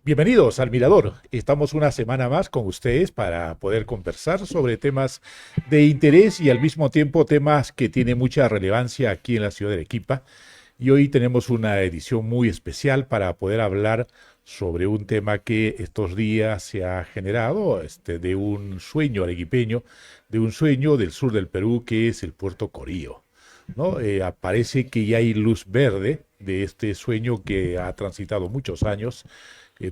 Bienvenidos al Mirador. Estamos una semana más con ustedes para poder conversar sobre temas de interés y al mismo tiempo temas que tienen mucha relevancia aquí en la ciudad de Arequipa. Y hoy tenemos una edición muy especial para poder hablar sobre un tema que estos días se ha generado, de un sueño arequipeño, de un sueño del sur del Perú que es el Puerto Corío, ¿no? Parece que ya hay luz verde de este sueño que ha transitado muchos años,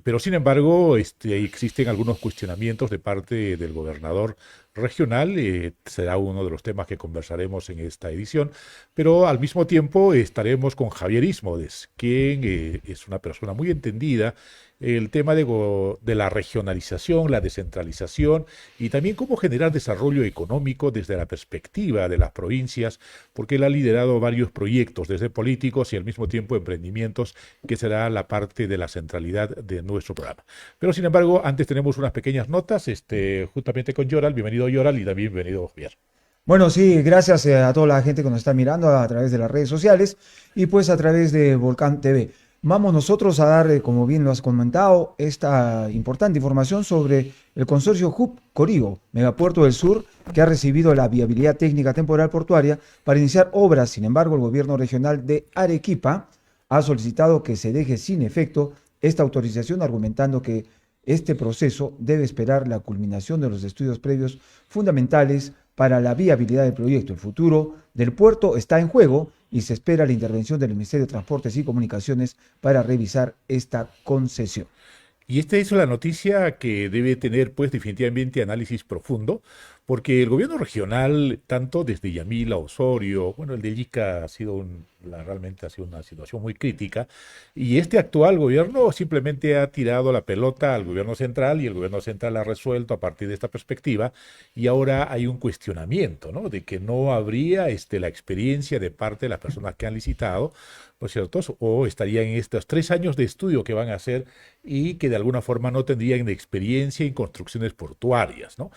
pero sin embargo existen algunos cuestionamientos de parte del gobernador regional. Será uno de los temas que conversaremos en esta edición, pero al mismo tiempo estaremos con Javier Ismodes, quien es una persona muy entendida el tema de la regionalización, la descentralización y también cómo generar desarrollo económico desde la perspectiva de las provincias, porque él ha liderado varios proyectos desde políticos y al mismo tiempo emprendimientos, que será la parte de la centralidad de nuestro programa. Pero sin embargo, antes tenemos unas pequeñas notas, justamente con Yoral. Bienvenido Yoral y también bienvenido Javier. Bueno, sí, gracias a toda la gente que nos está mirando a través de las redes sociales y pues a través de Volcán TV. Vamos nosotros a dar, como bien lo has comentado, esta importante información sobre el consorcio HUB Corío, Megapuerto del Sur, que ha recibido la viabilidad técnica temporal portuaria para iniciar obras. Sin embargo, el gobierno regional de Arequipa ha solicitado que se deje sin efecto esta autorización, argumentando que este proceso debe esperar la culminación de los estudios previos fundamentales para la viabilidad del proyecto. El futuro del puerto está en juego y se espera la intervención del Ministerio de Transportes y Comunicaciones para revisar esta concesión. Y esta es la noticia que debe tener, pues, definitivamente análisis profundo, porque el gobierno regional, tanto desde Yamil a Osorio, bueno, el de Ica ha sido realmente ha sido una situación muy crítica, y este actual gobierno simplemente ha tirado la pelota al gobierno central, y el gobierno central ha resuelto a partir de esta perspectiva, y ahora hay un cuestionamiento, ¿no? De que no habría la experiencia de parte de las personas que han licitado, ¿no es cierto? O estarían en estos 3 años de estudio que van a hacer y que de alguna forma no tendrían experiencia en construcciones portuarias, ¿no?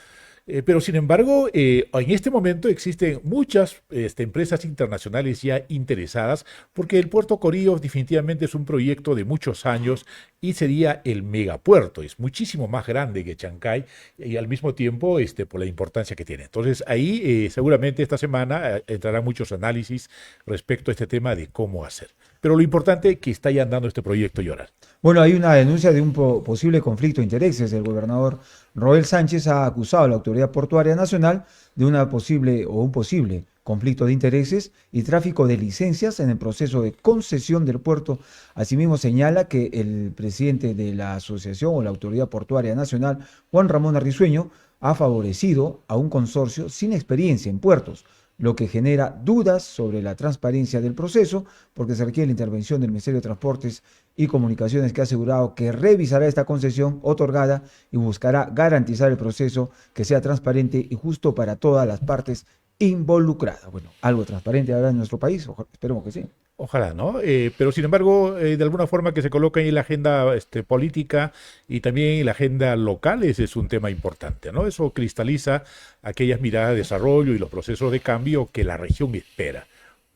Pero sin embargo, en este momento existen muchas empresas internacionales ya interesadas, porque el Puerto Corío definitivamente es un proyecto de muchos años y sería el megapuerto. Es muchísimo más grande que Chancay y al mismo tiempo por la importancia que tiene. Entonces ahí seguramente esta semana entrarán muchos análisis respecto a este tema de cómo hacer. Pero lo importante es que está ya andando este proyecto, Llorar. Bueno, hay una denuncia de un posible conflicto de intereses. El gobernador Roel Sánchez ha acusado a la Autoridad Portuaria Nacional de una posible o un posible conflicto de intereses y tráfico de licencias en el proceso de concesión del puerto. Asimismo, señala que el presidente de la asociación o la Autoridad Portuaria Nacional, Juan Ramón Arrisueño, ha favorecido a un consorcio sin experiencia en puertos, lo que genera dudas sobre la transparencia del proceso, porque se requiere la intervención del Ministerio de Transportes y Comunicaciones, que ha asegurado que revisará esta concesión otorgada y buscará garantizar el proceso que sea transparente y justo para todas las partes involucradas. Bueno, algo transparente habrá en nuestro país, esperemos que sí. Ojalá, ¿no? Pero sin embargo, de alguna forma que se coloca en la agenda política y también en la agenda local, ese es un tema importante, ¿no? Eso cristaliza aquellas miradas de desarrollo y los procesos de cambio que la región espera.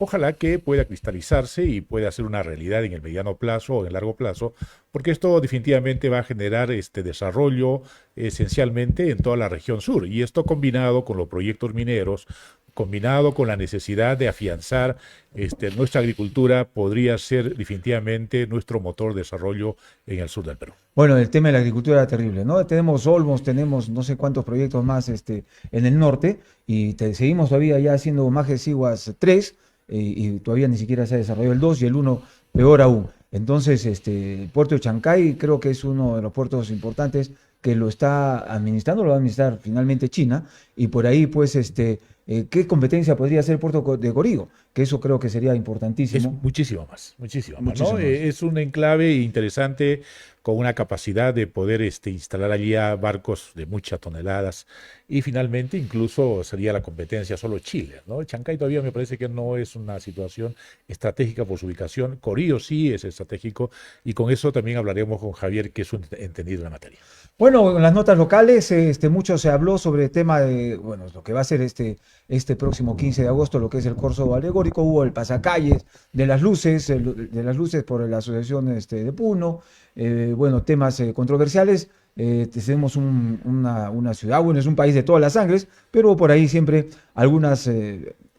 Ojalá que pueda cristalizarse y pueda ser una realidad en el mediano plazo o en el largo plazo, porque esto definitivamente va a generar este desarrollo esencialmente en toda la región sur. Y esto combinado con los proyectos mineros, combinado con la necesidad de afianzar nuestra agricultura, podría ser definitivamente nuestro motor de desarrollo en el sur del Perú. Bueno, el tema de la agricultura era terrible, ¿no? Tenemos Olmos, tenemos no sé cuántos proyectos más en el norte y seguimos todavía ya haciendo Majes Iguas 3 y todavía ni siquiera se ha desarrollado el 2 y el uno peor aún. Entonces, el puerto de Chancay creo que es uno de los puertos importantes que lo está administrando, lo va a administrar finalmente China y por ahí pues ¿qué competencia podría hacer el puerto de Corío? Que eso creo que sería Es importantísimo, muchísimo más, ¿no? muchísimo más. Es un enclave interesante con una capacidad de poder instalar allí a barcos de muchas toneladas y finalmente incluso sería la competencia solo Chile, ¿no? Chancay todavía me parece que no es una situación estratégica por su ubicación. Corío sí es estratégico y con eso también hablaremos con Javier, que es un entendido en la materia. Bueno, en las notas locales, mucho se habló sobre el tema de, bueno, lo que va a ser este próximo 15 de agosto lo que es el corso alegórico. Hubo el pasacalles de las luces, por la Asociación de Puno. Bueno, temas controversiales. Tenemos una ciudad, bueno, es un país de todas las sangres, pero por ahí siempre algunas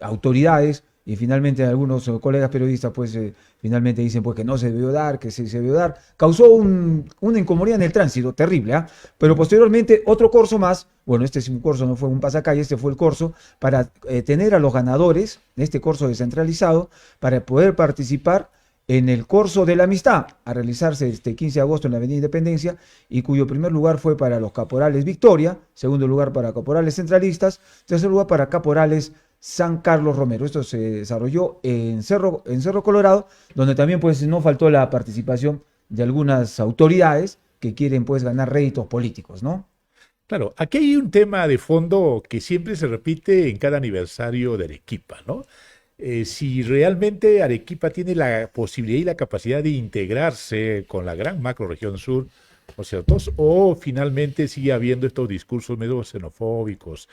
autoridades y finalmente algunos colegas periodistas pues finalmente dicen pues que no se debió dar, que sí se debió dar. Causó una incomodidad en el tránsito, terrible, ¿ah? Pero posteriormente otro corso más, bueno, este es un corso, no fue un pasacalle, este fue el corso, para tener a los ganadores de este corso descentralizado, para poder participar en el Corso de la Amistad, a realizarse este 15 de agosto en la Avenida Independencia, y cuyo primer lugar fue para los caporales Victoria, segundo lugar para caporales centralistas, tercer lugar para caporales San Carlos Romero. Esto se desarrolló en Cerro Colorado, donde también pues no faltó la participación de algunas autoridades que quieren pues ganar réditos políticos, ¿no? Claro, aquí hay un tema de fondo que siempre se repite en cada aniversario de Arequipa, ¿no? Si realmente Arequipa tiene la posibilidad y la capacidad de integrarse con la gran macroregión sur, ¿no es cierto? O finalmente sigue habiendo estos discursos medio xenofóbicos,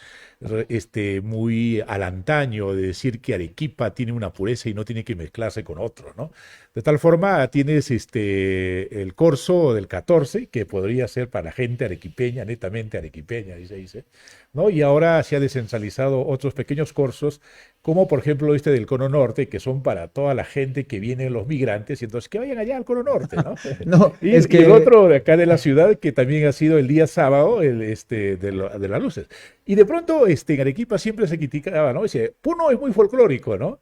muy al antaño de decir que Arequipa tiene una pureza y no tiene que mezclarse con otro, ¿no? De tal forma tienes el corso del 14, que podría ser para gente arequipeña, netamente arequipeña, dice, ¿no? Y ahora se ha descentralizado otros pequeños corsos, como por ejemplo este del Cono Norte, que son para toda la gente que vienen los migrantes, y entonces que vayan allá al Cono Norte, ¿no? No, Y, es y el que otro de acá de la ciudad, que también ha sido el día sábado, de las luces. Y de pronto en Arequipa siempre se criticaba, ¿no? Dice, Puno es muy folclórico, ¿no?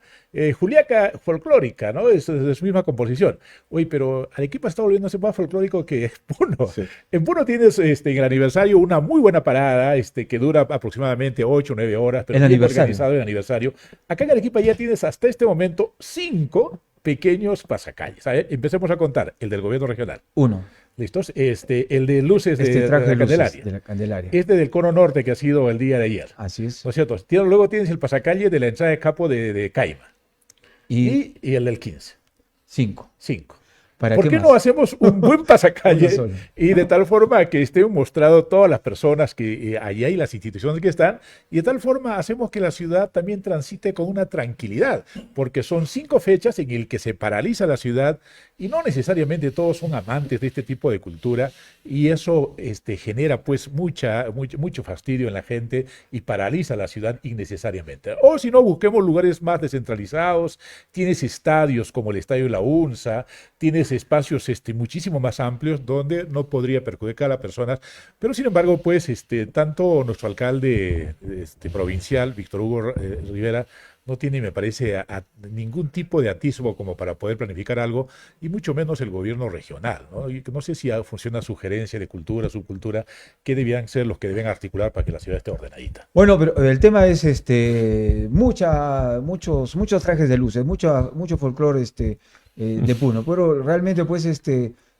Juliaca folclórica, ¿no? Es de su misma composición. Oye, pero Arequipa está volviéndose más folclórico que Puno. sí. En Puno tienes en el aniversario una muy buena parada, que dura aproximadamente 8 o 9 horas, pero El bien aniversario. organizado el aniversario. Acá en Arequipa ya tienes hasta este momento 5 pequeños pasacalles. ¿Sabes? Empecemos a contar el del gobierno regional. Uno, ¿Listos? El de luces este traje de de la luces Candelaria. de la Candelaria. Este del Cono Norte que ha sido el día de ayer. Así es. ¿No es cierto? Luego tienes el pasacalle de la entrada de Capo de Caima. Y Y el del 15. 5. 5. ¿Para ¿Por qué qué más? no hacemos un buen Uno pasacalle solo. y de tal forma que estén mostrado todas las personas que allá y las instituciones que están, y de tal forma hacemos que la ciudad también transite con una tranquilidad, porque son 5 fechas en el que se paraliza la ciudad y no necesariamente todos son amantes de este tipo de cultura, y eso genera pues mucho fastidio en la gente y paraliza la ciudad innecesariamente. O si no, busquemos lugares más descentralizados, tienes estadios como el Estadio de la UNSA, tienes espacios muchísimo más amplios donde no podría perjudicar a las personas, pero sin embargo, pues tanto nuestro alcalde provincial, Víctor Hugo Rivera, no tiene, me parece, ningún tipo de atisbo como para poder planificar algo, y mucho menos el gobierno regional, ¿no? Y no sé si funciona sugerencia de cultura, subcultura, qué debían ser los que deben articular para que la ciudad esté ordenadita. Bueno, pero el tema es muchos trajes de luces, mucho folclore de Puno, pero realmente pues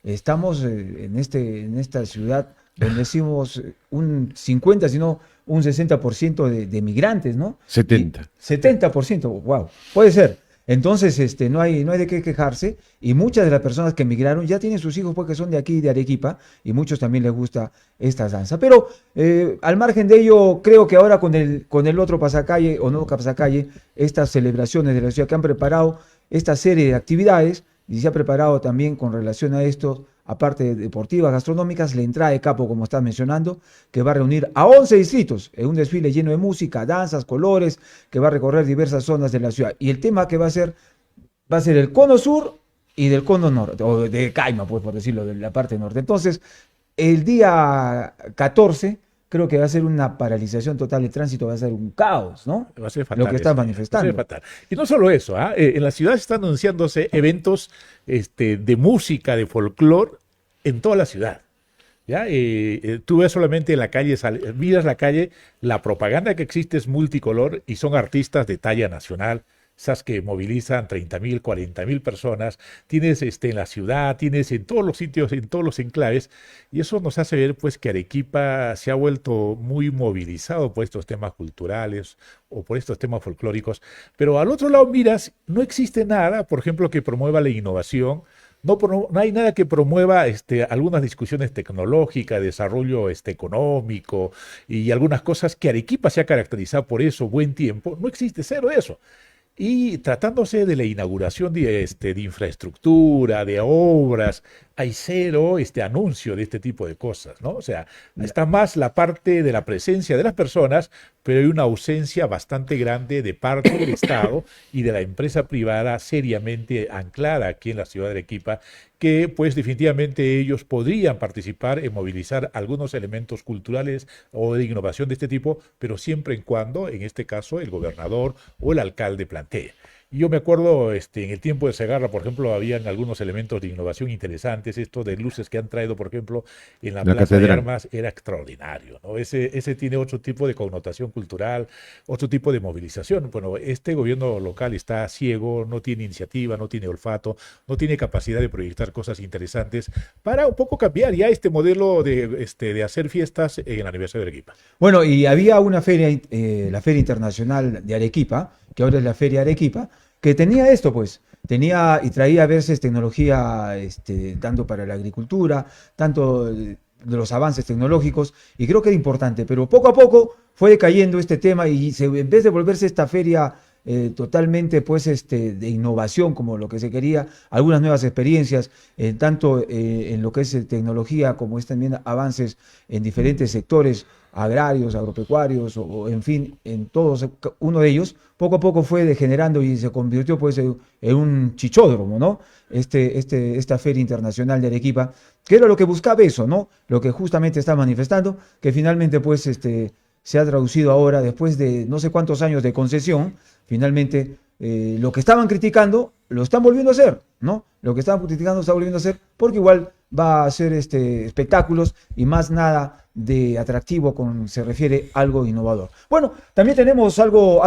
estamos en esta ciudad donde decimos un 50, sino un 60% de migrantes, ¿no? 70. 70%, wow, puede ser. Entonces, no hay de qué quejarse, y muchas de las personas que emigraron ya tienen sus hijos porque son de aquí, de Arequipa, y muchos también les gusta esta danza. Pero al margen de ello, creo que ahora con el otro pasacalle, o no pasacalle, estas celebraciones de la ciudad que han preparado esta serie de actividades, y se ha preparado también con relación a esto, aparte de deportivas, gastronómicas, la entrada de Capo, como estás mencionando, que va a reunir a 11 distritos en un desfile lleno de música, danzas, colores, que va a recorrer diversas zonas de la ciudad. Y el tema que va a ser el cono sur y del cono norte, o de Caima, pues por decirlo, de la parte norte. Entonces, el día 14 creo que va a ser una paralización total de tránsito, va a ser un caos, ¿no? Va a ser fatal. Lo que estás Va a manifestando. ser fatal. Y no solo eso, en la ciudad están anunciándose eventos de música, de folclore, en toda la ciudad. ¿Ya? Tú ves solamente en la calle, miras la calle, la propaganda que existe es multicolor y son artistas de talla nacional. Esas que movilizan 30.000, 40.000 personas, tienes en la ciudad, tienes en todos los sitios, en todos los enclaves, y eso nos hace ver pues que Arequipa se ha vuelto muy movilizado por estos temas culturales o por estos temas folclóricos, pero al otro lado miras, no existe nada, por ejemplo, que promueva la innovación, no hay nada que promueva algunas discusiones tecnológicas, desarrollo económico y algunas cosas que Arequipa se ha caracterizado por eso buen tiempo. No existe cero de eso. Y tratándose de la inauguración de infraestructura, de obras, hay cero anuncio de este tipo de cosas, ¿no? O sea, está más la parte de la presencia de las personas, pero hay una ausencia bastante grande de parte del Estado y de la empresa privada seriamente anclada aquí en la ciudad de Arequipa, que pues definitivamente ellos podrían participar en movilizar algunos elementos culturales o de innovación de este tipo, pero siempre en cuando, en este caso, el gobernador o el alcalde plantee. Y yo me acuerdo, en el tiempo de Segarra, por ejemplo, habían algunos elementos de innovación interesantes. Esto de luces que han traído, por ejemplo, en la La Plaza de catedral. Armas era extraordinario, ¿no? Ese tiene otro tipo de connotación cultural, otro tipo de movilización. Bueno, este gobierno local está ciego, no tiene iniciativa, no tiene olfato, no tiene capacidad de proyectar cosas interesantes para un poco cambiar ya este modelo de hacer fiestas en el aniversario de Arequipa. Bueno, y había una feria, la Feria Internacional de Arequipa, que ahora es la Feria Arequipa, que tenía esto, pues, tenía y traía a verse tecnología, tanto para la agricultura, tanto de los avances tecnológicos, y creo que era importante, pero poco a poco fue decayendo este tema y en vez de volverse esta feria totalmente pues de innovación como lo que se quería, algunas nuevas experiencias, tanto en lo que es tecnología como es también avances en diferentes sectores agrarios, agropecuarios o en fin, en todos uno de ellos, poco a poco fue degenerando y se convirtió pues en un chichódromo, ¿no? Esta Feria Internacional de Arequipa, que era lo que buscaba eso, ¿no? Lo que justamente está manifestando, que finalmente pues se ha traducido ahora, después de no sé cuántos años de concesión, finalmente lo que estaban criticando lo están volviendo a hacer, ¿no? Lo que estaban criticando lo está volviendo a hacer porque igual va a hacer espectáculos y más nada de atractivo con se refiere a algo innovador. Bueno, también tenemos algo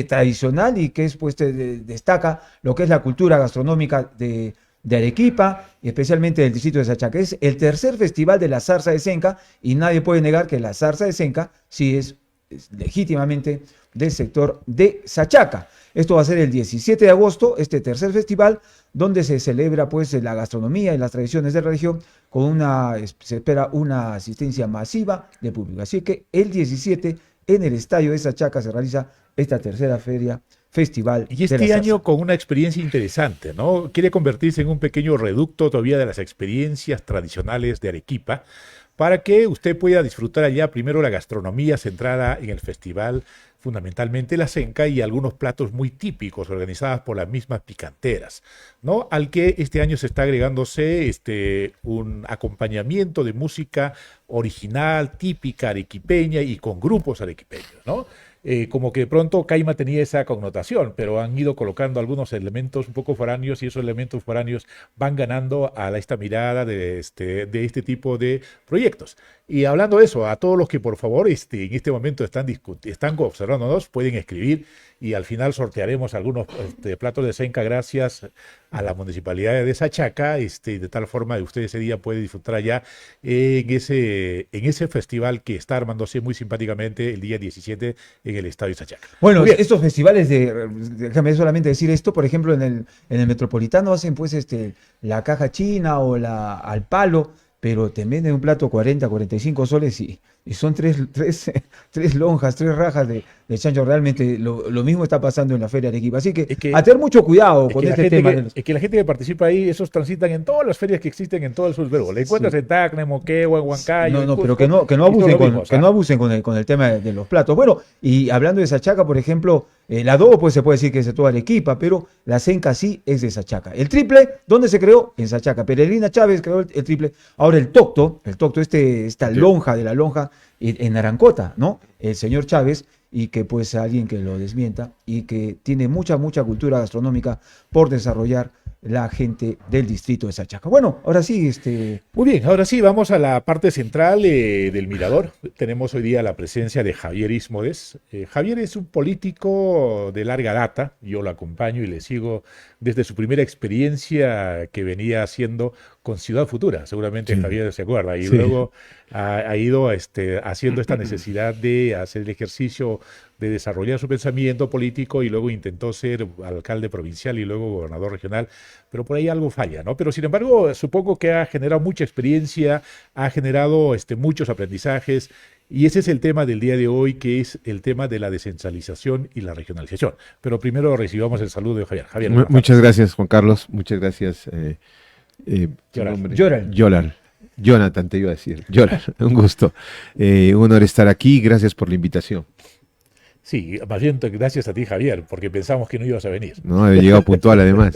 tradicional y que es pues destaca lo que es la cultura gastronómica de Arequipa, y especialmente del distrito de Sachaca. Es el tercer festival de la zarza de Senca y nadie puede negar que la zarza de Senca sí es legítimamente del sector de Sachaca. Esto va a ser el 17 de agosto, este tercer festival, donde se celebra pues la gastronomía y las tradiciones de la región se espera una asistencia masiva de público. Así que el 17 en el estadio de Sachaca se realiza esta tercera feria Festival Y de la este Zarza. año con una experiencia interesante, ¿no? Quiere convertirse en un pequeño reducto todavía de las experiencias tradicionales de Arequipa para que usted pueda disfrutar allá primero la gastronomía centrada en el festival, fundamentalmente la senca y algunos platos muy típicos organizados por las mismas picanteras, ¿no? Al que este año se está agregándose un acompañamiento de música original, típica arequipeña y con grupos arequipeños, ¿no? Como que de pronto Caima tenía esa connotación, pero han ido colocando algunos elementos un poco foráneos y esos elementos foráneos van ganando a esta mirada de este tipo de proyectos. Y hablando de eso, a todos los que por favor en este momento están observándonos, pueden escribir y al final sortearemos algunos platos de senca gracias a la municipalidad de Sachaca, de tal forma que usted ese día puede disfrutar allá en ese festival que está armándose muy simpáticamente el día 17 en el Estadio Sachaca. Bueno, Muy bien. estos festivales déjame solamente decir esto, por ejemplo, en el Metropolitano hacen pues la caja china o la al palo, pero te venden un plato 40, 45 soles y son tres lonjas, tres rajas de chancho. Realmente lo mismo está pasando en la Feria de Arequipa. Así que Es que a tener mucho cuidado con este tema. Es que la gente que participa ahí, esos transitan en todas las ferias que existen en todo el sur del Perú. Le encuentras Sí. en Tacna, en Moquegua, en Huancayo, No, en no, pero Cusco, que no y todo abusen lo mismo, que no abusen con el tema de los platos. Bueno, y hablando de Sachaca, por ejemplo, el adobo pues se puede decir que es de toda Arequipa, pero la senca sí es de Sachaca. El triple, ¿dónde se creó? En Sachaca. Peregrina Chávez creó el triple. Ahora el tocto, esta Sí. lonja de la lonja en Arancota, ¿no? El señor Chávez, y que pues alguien que lo desmienta, y que tiene mucha cultura gastronómica por desarrollar la gente del distrito de Sachaca. Bueno, ahora sí, Muy bien, ahora sí, vamos a la parte central del Mirador. Tenemos hoy día la presencia de Javier Ismodes. Javier es un político de larga data, yo lo acompaño y le sigo desde su primera experiencia que venía haciendo con Ciudad Futura, seguramente Sí, Javier se acuerda, y sí. luego ha ido haciendo esta necesidad de hacer el ejercicio de desarrollar su pensamiento político y luego intentó ser alcalde provincial y luego gobernador regional, pero por ahí algo falla, ¿no? Pero sin embargo, supongo que ha generado mucha experiencia, ha generado muchos aprendizajes. Y ese es el tema del día de hoy, que es el tema de la descentralización y la regionalización. Pero primero recibamos el saludo de Javier. Javier, buenas Muchas tardes. gracias, Juan Carlos. Muchas gracias. ¿Tu Yoral. nombre? Yoral. Yoral. Jonathan, te iba a decir. Yoral, un gusto. Un honor estar aquí. Gracias por la invitación. Sí, más bien gracias a ti, Javier, porque pensamos que no ibas a venir. ¿No? He llegado puntual, además.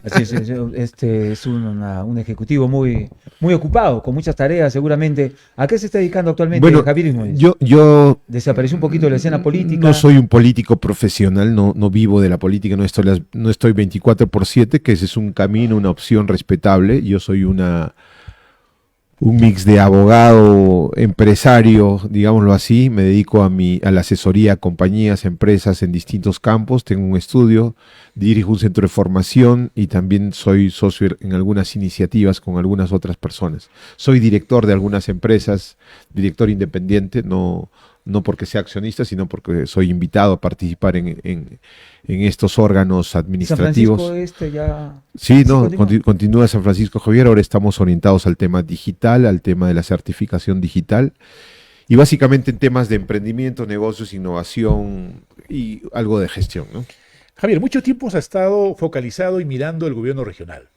Así es, este es un ejecutivo muy ocupado, con muchas tareas seguramente. ¿A qué se está dedicando actualmente Bueno, Javier Ismones? yo Desapareció un poquito de la escena política. no soy un político profesional, no vivo de la política, no estoy 24/7, que ese es un camino, una opción respetable. Yo soy un mix de abogado, empresario, digámoslo así. Me dedico a la asesoría a compañías, empresas en distintos campos. Tengo un estudio, dirijo un centro de formación y también soy socio en algunas iniciativas con algunas otras personas. Soy director de algunas empresas, director independiente, no porque sea accionista, sino porque soy invitado a participar en estos órganos San administrativos. Francisco ya... Sí, no, continúa. continúa San Francisco Javier. Ahora estamos orientados al tema digital, al tema de la certificación digital y básicamente en temas de emprendimiento, negocios, innovación y algo de gestión, ¿no? Javier, mucho tiempo se ha estado focalizado y mirando el gobierno regional.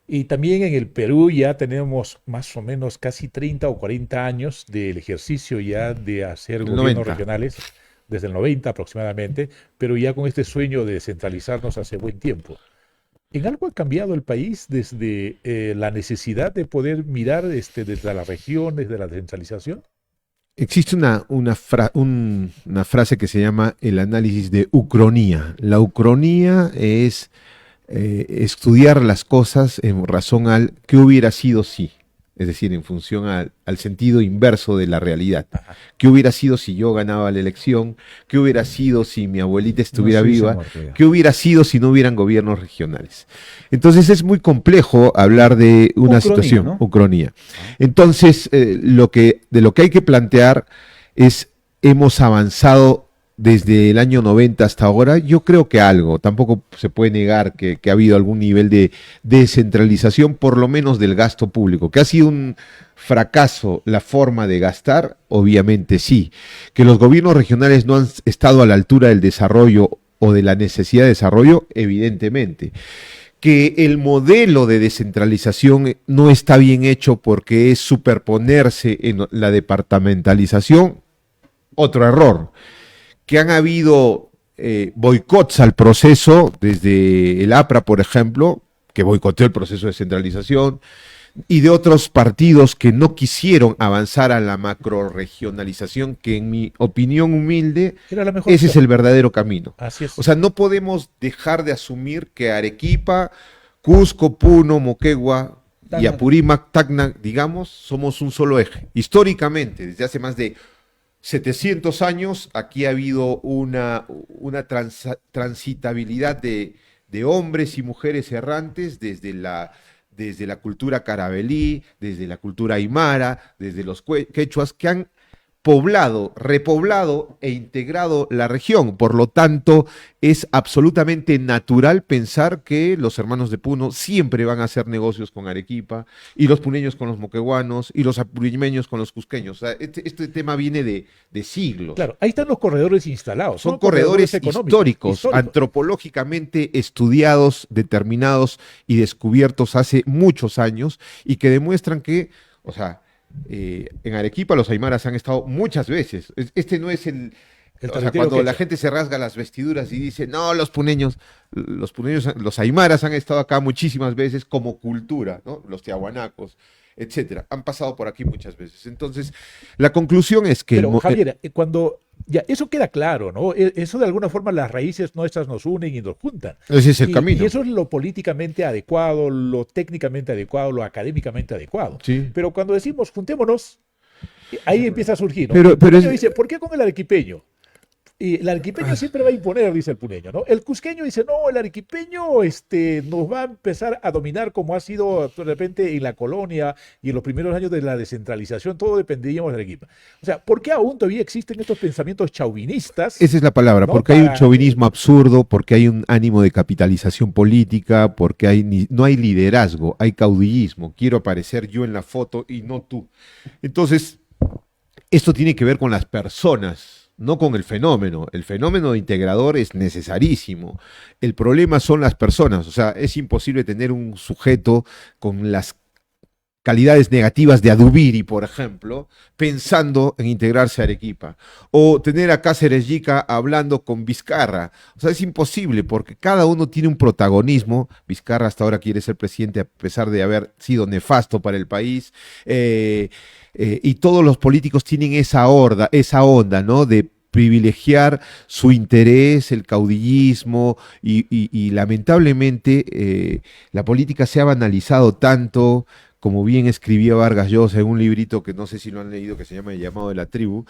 Y también en el Perú ya tenemos más o menos casi 30 o 40 años del ejercicio ya de hacer El gobiernos 90. regionales, desde el 90 aproximadamente, pero ya con este sueño de descentralizarnos hace buen tiempo. ¿En algo ha cambiado el país desde la necesidad de poder mirar desde la región, desde la descentralización? Existe una frase que se llama el análisis de ucronía. La ucronía es estudiar las cosas en razón al qué hubiera sido si, es decir, en función al sentido inverso de la realidad. ¿Qué hubiera sido si yo ganaba la elección? ¿Qué hubiera sido si mi abuelita estuviera No se hubiese viva? muerto ya. ¿Qué hubiera sido si no hubieran gobiernos regionales? Entonces es muy complejo hablar de una Ucronía, situación, ¿no? ucronía. Entonces, de lo que hay que plantear es, hemos avanzado desde el año 90 hasta ahora. Yo creo que algo, tampoco se puede negar que ha habido algún nivel de descentralización, por lo menos del gasto público, que ha sido un fracaso la forma de gastar, obviamente sí. Que los gobiernos regionales no han estado a la altura del desarrollo o de la necesidad de desarrollo, evidentemente. Que el modelo de descentralización no está bien hecho porque es superponerse en la departamentalización, otro error. Que han habido boicots al proceso, desde el APRA, por ejemplo, que boicoteó el proceso de descentralización, y de otros partidos que no quisieron avanzar a la macroregionalización, que en mi opinión humilde, Era la mejor ese es opción. el verdadero camino. Así es. O sea, no podemos dejar de asumir que Arequipa, Cusco, Puno, Moquegua y Tacna. Apurímac, Tacna, digamos, somos un solo eje. Históricamente, desde hace más de 700 años, aquí ha habido una transitabilidad de hombres y mujeres errantes desde la cultura carabelí, desde la cultura aymara, desde los quechuas, que han poblado, repoblado e integrado la región. Por lo tanto, es absolutamente natural pensar que los hermanos de Puno siempre van a hacer negocios con Arequipa, y los puneños con los moqueguanos, y los apurimeños con los cusqueños. O sea, este tema viene de siglos. Claro, ahí están los corredores instalados. Son corredores económicos, históricos, antropológicamente estudiados, determinados y descubiertos hace muchos años, y que demuestran que, o sea, en Arequipa los aymaras han estado muchas veces. Este no es El o sea, territorio cuando la quechua. gente se rasga las vestiduras y dice, no, los aymaras han estado acá muchísimas veces como cultura, ¿no? Los tiahuanacos, etcétera. Han pasado por aquí muchas veces. Entonces, la conclusión es que Pero Javier, cuando ya eso queda claro, ¿no? Eso de alguna forma las raíces nuestras nos unen y nos juntan. ese es el Y camino. eso es lo políticamente adecuado, lo técnicamente adecuado, lo académicamente adecuado. Sí. Pero cuando decimos juntémonos, ahí empieza a surgir, ¿no? Pero El puneño es- dice, ¿por qué con el arequipeño? Y el arequipeño siempre va a imponer, dice el puneño, ¿no? El cusqueño dice, no, el arequipeño nos va a empezar a dominar como ha sido de repente en la colonia y en los primeros años de la descentralización, todo dependíamos de Arequipa. O sea, ¿por qué aún todavía existen estos pensamientos chauvinistas? Esa es la palabra, ¿No? porque hay un chauvinismo absurdo, porque hay un ánimo de capitalización política, porque no hay liderazgo, hay caudillismo. Quiero aparecer yo en la foto y no tú. Entonces, esto tiene que ver con las personas, no con el fenómeno. El fenómeno integrador es necesarísimo. El problema son las personas. O sea, es imposible tener un sujeto con las calidades negativas de Adubiri, por ejemplo, pensando en integrarse a Arequipa. O tener a Cáceres Yica hablando con Vizcarra. O sea, es imposible porque cada uno tiene un protagonismo. Vizcarra hasta ahora quiere ser presidente a pesar de haber sido nefasto para el país. Y todos los políticos tienen esa onda, ¿no? De privilegiar su interés, el caudillismo, y lamentablemente la política se ha banalizado tanto, como bien escribía Vargas Llosa en un librito que no sé si lo han leído, que se llama El llamado de la tribu,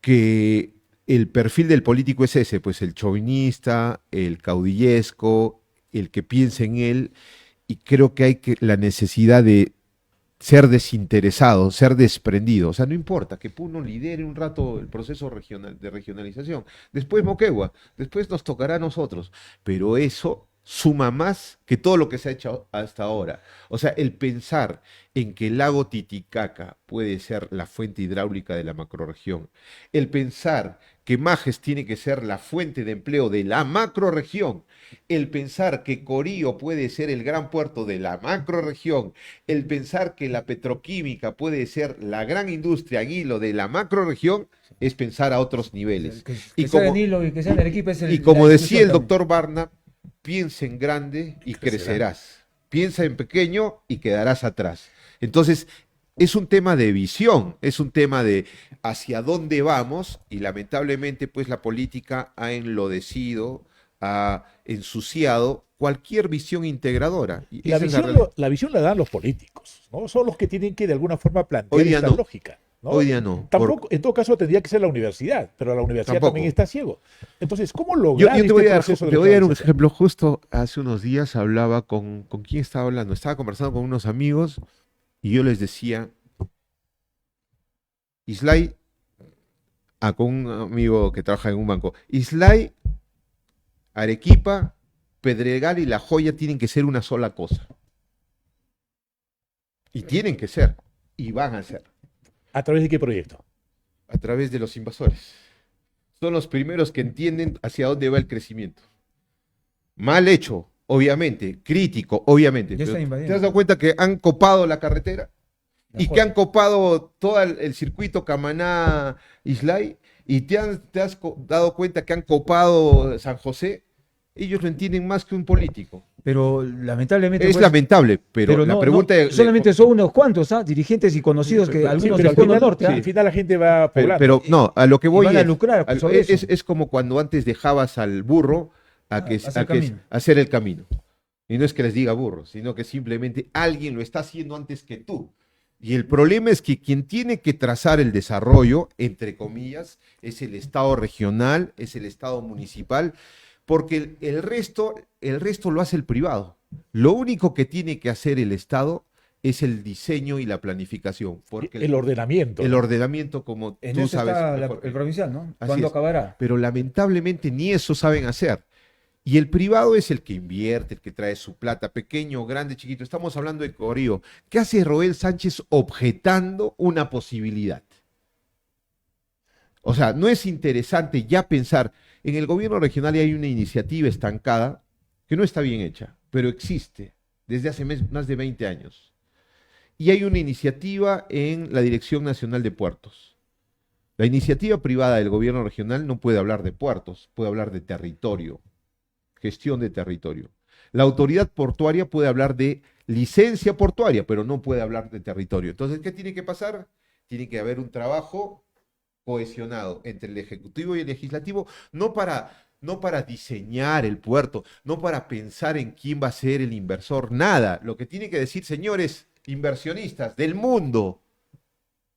que el perfil del político es ese, pues el chauvinista, el caudillesco, el que piensa en él, y creo que hay la necesidad de ser desinteresado, ser desprendido. O sea, no importa que Puno lidere un rato el proceso de regionalización. Después Moquegua, después nos tocará a nosotros. Pero eso suma más que todo lo que se ha hecho hasta ahora. O sea, el pensar en que el lago Titicaca puede ser la fuente hidráulica de la macrorregión, el pensar que Majes tiene que ser la fuente de empleo de la macrorregión, el pensar que Corío puede ser el gran puerto de la macrorregión, el pensar que la petroquímica puede ser la gran industria en hilo de la macrorregión, es pensar a otros niveles. Que sea en Hilo y que sea en Arequipa es y como decía el también. doctor Barna, piensa en grande y crecerás. Piensa en pequeño y quedarás atrás. Entonces, es un tema de visión, es un tema de hacia dónde vamos, y lamentablemente pues la política ha enlodecido, ha ensuciado cualquier visión integradora. Y La esa es la visión, realidad. la visión la dan los políticos, ¿no? Son los que tienen que de alguna forma plantear Hoy día esta no, lógica, ¿no? hoy día no. Tampoco, en todo caso, tendría que ser la universidad, pero la universidad Tampoco. también está ciego. Entonces, ¿cómo Yo lograr te voy este a dar, proceso de te voy a dar un regionalización? ejemplo. Justo hace unos días hablaba ¿con quién estaba hablando? Estaba conversando con unos amigos y yo les decía, Islay, con un amigo que trabaja en un banco, Islay, Arequipa, Pedregal y La Joya tienen que ser una sola cosa. Y tienen que ser, y van a ser, ¿A través de qué proyecto? a través de los invasores. Son los primeros que entienden hacia dónde va el crecimiento. Mal hecho, obviamente, crítico, obviamente. Ya están Pero invadiendo. ¿te has dado cuenta que han copado la carretera? La Y Joya. que han copado todo el circuito Camaná-Islay, y te has dado cuenta que han copado San José. Ellos lo entienden más que un político. Pero lamentablemente. Es pues, lamentable, pero la no, pregunta es... solamente son unos cuantos, dirigentes y conocidos, que Sí, algunos pero del Cono Norte, al final la gente va poblando. Pero no, a lo que voy van a es, lucrar sobre eso. es como cuando antes dejabas al burro hacer camino. a hacer el camino. Y no es que les diga burro, sino que simplemente alguien lo está haciendo antes que tú. Y el problema es que quien tiene que trazar el desarrollo, entre comillas, es el Estado regional, es el Estado municipal, porque el resto lo hace el privado. Lo único que tiene que hacer el Estado es el diseño y la planificación. Porque El ordenamiento. el ordenamiento, como En tú eso sabes está mejor que el yo. provincial, ¿no? Así ¿Cuándo es. acabará? Pero lamentablemente ni eso saben hacer. Y el privado es el que invierte, el que trae su plata, pequeño, grande, chiquito. Estamos hablando de Corío. ¿Qué hace Roel Sánchez objetando una posibilidad? O sea, no es interesante ya pensar, en el gobierno regional hay una iniciativa estancada que no está bien hecha, pero existe desde hace más de 20 años. Y hay una iniciativa en la Dirección Nacional de Puertos. La iniciativa privada del gobierno regional no puede hablar de puertos, puede hablar de territorio, gestión de territorio. La autoridad portuaria puede hablar de licencia portuaria, pero no puede hablar de territorio. Entonces, ¿qué tiene que pasar? Tiene que haber un trabajo cohesionado entre el Ejecutivo y el Legislativo, no para diseñar el puerto, no para pensar en quién va a ser el inversor, nada. Lo que tiene que decir, señores inversionistas del mundo,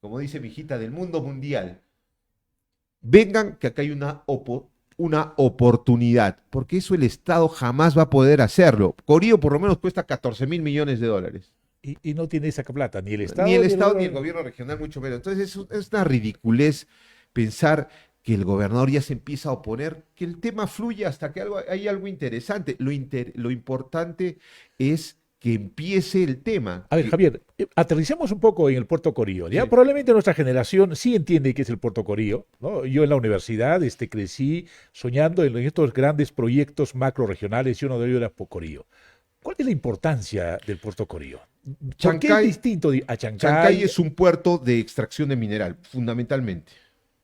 como dice mi hijita, del mundo mundial, vengan, que acá hay una oportunidad, porque eso el Estado jamás va a poder hacerlo. Corío por lo menos cuesta 14.000 millones de dólares. Y no tiene esa plata, ni el Estado Ni el ni Estado ni el gobierno regional, mucho menos. Entonces es una ridiculez pensar que el gobernador ya se empieza a oponer, que el tema fluya hasta que hay algo interesante. Lo importante es que empiece el tema. A ver, Javier, aterricemos un poco en el Puerto Corío. Ya Sí. probablemente nuestra generación sí entiende qué es el Puerto Corío, ¿no? Yo en la universidad crecí soñando en estos grandes proyectos macro-regionales y uno de ellos era Corío. ¿Cuál es la importancia del Puerto Corío? ¿Por qué es Chancay, distinto a Chancay Chancay? es un puerto de extracción de mineral, fundamentalmente,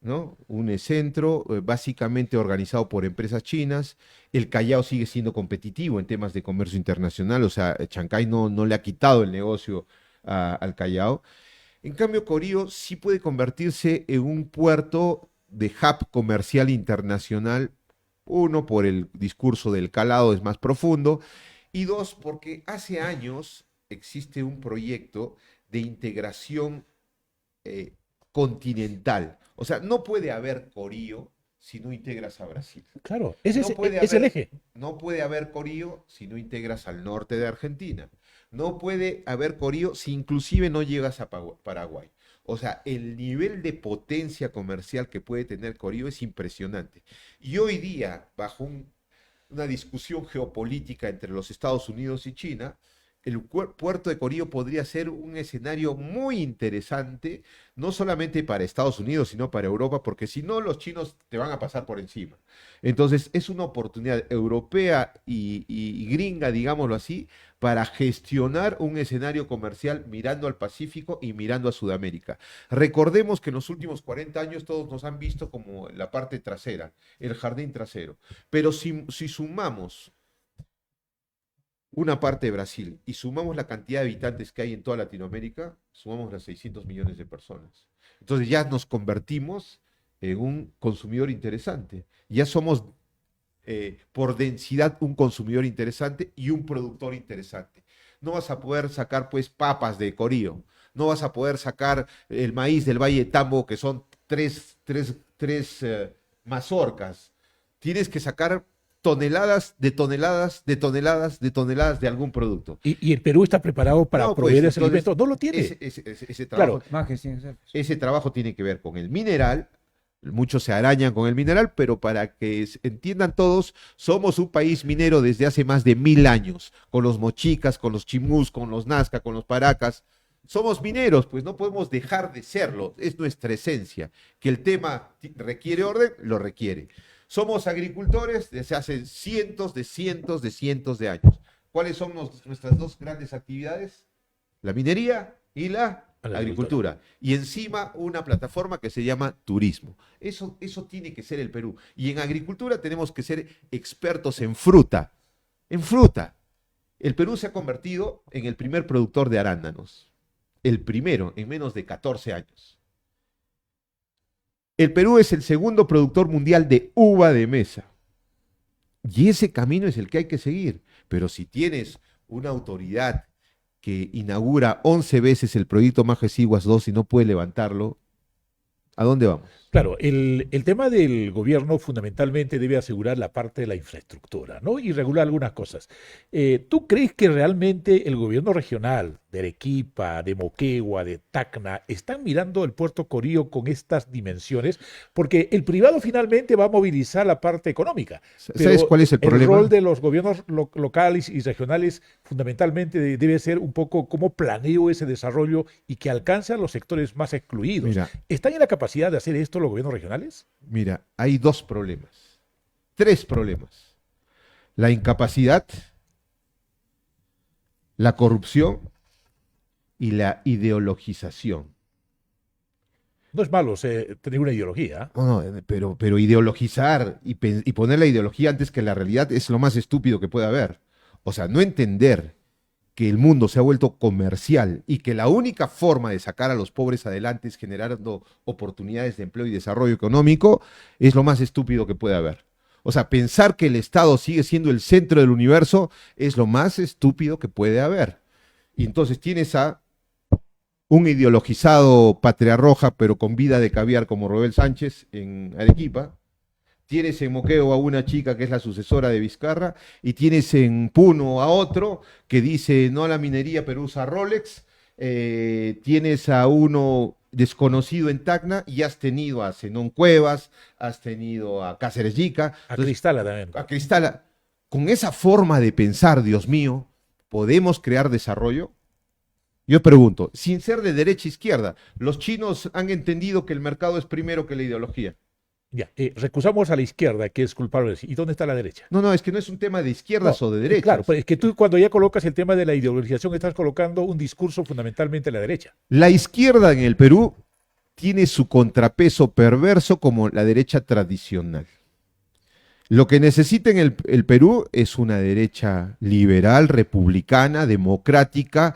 ¿no? Un centro básicamente organizado por empresas chinas. El Callao sigue siendo competitivo en temas de comercio internacional, o sea, Chancay no le ha quitado el negocio al Callao. En cambio, Corío sí puede convertirse en un puerto de hub comercial internacional. Uno, por el discurso del calado es más profundo. Y dos, porque hace años existe un proyecto de integración eh, continental. O sea, no puede haber Corío si no integras a Brasil. Claro, No puede es el haber, eje. no puede haber Corío si no integras al norte de Argentina. No puede haber Corío si inclusive no llegas a Paraguay. O sea, el nivel de potencia comercial que puede tener Corío es impresionante. Y hoy día, bajo una discusión geopolítica entre los Estados Unidos y China, el puerto de Corío podría ser un escenario muy interesante, no solamente para Estados Unidos, sino para Europa, porque si no, los chinos te van a pasar por encima. Entonces, es una oportunidad europea y gringa, digámoslo así, para gestionar un escenario comercial mirando al Pacífico y mirando a Sudamérica. Recordemos que en los últimos 40 años todos nos han visto como la parte trasera, el jardín trasero. Pero si sumamos una parte de Brasil y sumamos la cantidad de habitantes que hay en toda Latinoamérica, sumamos las 600 millones de personas. Entonces ya nos convertimos en un consumidor interesante. Ya somos por densidad un consumidor interesante y un productor interesante. No vas a poder sacar pues papas de Corío, no vas a poder sacar el maíz del Valle de Tambo, que son tres mazorcas. Tienes que sacar toneladas de toneladas de toneladas de toneladas de algún producto. Y el Perú está preparado para No, proveer pues ese entonces alimento. No lo tiene. ese Claro, trabajo, Más que 100 ceros. ese trabajo tiene que ver con el mineral. Muchos se arañan con el mineral, pero para que entiendan todos, somos un país minero desde hace más de 1000 años, con los mochicas, con los chimús, con los nazca, con los paracas. Somos mineros, pues no podemos dejar de serlo, es nuestra esencia. Que el tema requiere orden, lo requiere. Somos agricultores desde hace cientos de años. ¿Cuáles son nuestras dos grandes actividades? La minería y la agricultura. Y encima una plataforma que se llama turismo. Eso tiene que ser el Perú. Y en agricultura tenemos que ser expertos en fruta. En fruta. El Perú se ha convertido en el primer productor de arándanos. El primero en menos de 14 años. El Perú es el segundo productor mundial de uva de mesa. Y ese camino es el que hay que seguir. Pero si tienes una autoridad que inaugura 11 veces el proyecto Majes Iguas 2 y no puede levantarlo, ¿a dónde vamos? claro, el tema del gobierno fundamentalmente debe asegurar la parte de la infraestructura, ¿no? Y regular algunas cosas. ¿Tú crees que realmente el gobierno regional de Arequipa, de Moquegua, de Tacna, están mirando el Puerto Corío con estas dimensiones? Porque el privado finalmente va a movilizar la parte económica, ¿Sabes pero cuál es el el problema? rol de los gobiernos locales y regionales fundamentalmente debe ser un poco cómo planeo ese desarrollo y que alcance a los sectores más excluidos. Mira, ¿Están en la capacidad de hacer esto los gobiernos regionales? mira, hay dos problemas, tres problemas. La incapacidad, la corrupción y la ideologización. No es malo tener una ideología. No, pero ideologizar y poner la ideología antes que la realidad es lo más estúpido que puede haber. O sea, no entender que el mundo se ha vuelto comercial y que la única forma de sacar a los pobres adelante es generando oportunidades de empleo y desarrollo económico es lo más estúpido que puede haber. O sea, pensar que el Estado sigue siendo el centro del universo es lo más estúpido que puede haber. Y entonces tienes a un ideologizado patria roja, pero con vida de caviar como Roel Sánchez en Arequipa. Tienes en Moqueo a una chica que es la sucesora de Vizcarra, y tienes en Puno a otro que dice no a la minería, pero usa Rolex. Tienes a uno desconocido en Tacna, y has tenido a Zenón Cuevas, has tenido a Cáceres Yica, A Cristala también. a Cristala. Con esa forma de pensar, Dios mío, ¿podemos crear desarrollo? Yo pregunto, sin ser de derecha a izquierda, los chinos han entendido que el mercado es primero que la ideología. Ya, recusamos a la izquierda, que es culpable. ¿Y dónde está la derecha? No, es que no es un tema de izquierdas No, o de derechas. Claro, pero es que tú cuando ya colocas el tema de la ideologización estás colocando un discurso fundamentalmente a la derecha. La izquierda en el Perú tiene su contrapeso perverso como la derecha tradicional. Lo que necesita en el Perú es una derecha liberal, republicana, democrática,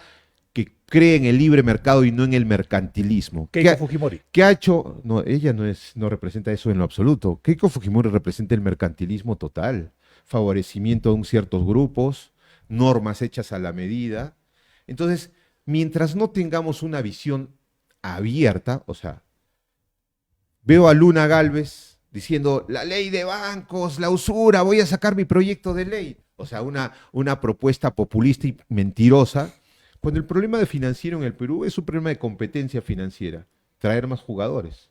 que cree en el libre mercado y no en el mercantilismo. Keiko Fujimori. ¿Qué ha hecho? No, ella no representa eso en lo absoluto. Keiko Fujimori representa el mercantilismo total, favorecimiento a ciertos grupos, normas hechas a la medida. Entonces, mientras no tengamos una visión abierta, o sea, veo a Luna Gálvez diciendo, la ley de bancos, la usura, voy a sacar mi proyecto de ley. O sea, una propuesta populista y mentirosa, cuando el problema de financiero en el Perú es un problema de competencia financiera. Traer más jugadores.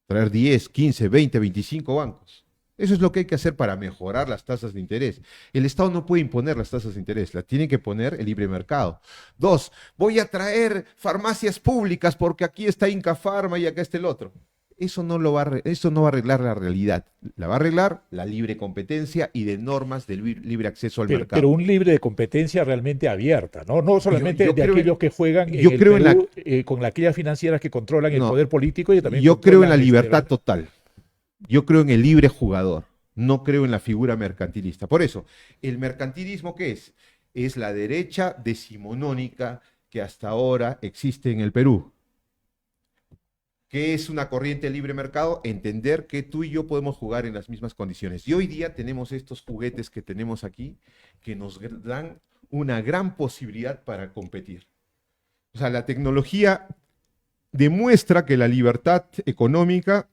Traer 10, 15, 20, 25 bancos. Eso es lo que hay que hacer para mejorar las tasas de interés. El Estado no puede imponer las tasas de interés, las tiene que poner el libre mercado. 2, voy a traer farmacias públicas porque aquí está Inca Pharma y acá está el otro. Eso no va a arreglar la realidad. La va a arreglar la libre competencia y de normas de libre acceso al mercado. Pero un libre de competencia realmente abierta, ¿no? No solamente yo de creo aquellos que juegan en el creo Perú, con aquellas financieras que controlan el poder político y también yo creo en la controlan, libertad total. Yo creo en el libre jugador. No creo en la figura mercantilista. Por eso, ¿el mercantilismo qué es? Es la derecha decimonónica que hasta ahora existe en el Perú. ¿Qué es una corriente de libre mercado? Entender que tú y yo podemos jugar en las mismas condiciones. Y hoy día tenemos estos juguetes que tenemos aquí que nos dan una gran posibilidad para competir. O sea, la tecnología demuestra que la libertad económica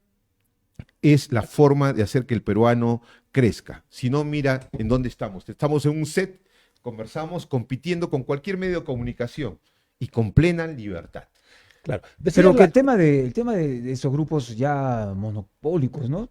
es la forma de hacer que el peruano crezca. Si no, mira en dónde estamos. Estamos en un set, conversamos, compitiendo con cualquier medio de comunicación y con plena libertad. Claro. Pero que el tema de esos grupos ya monopólicos, ¿no?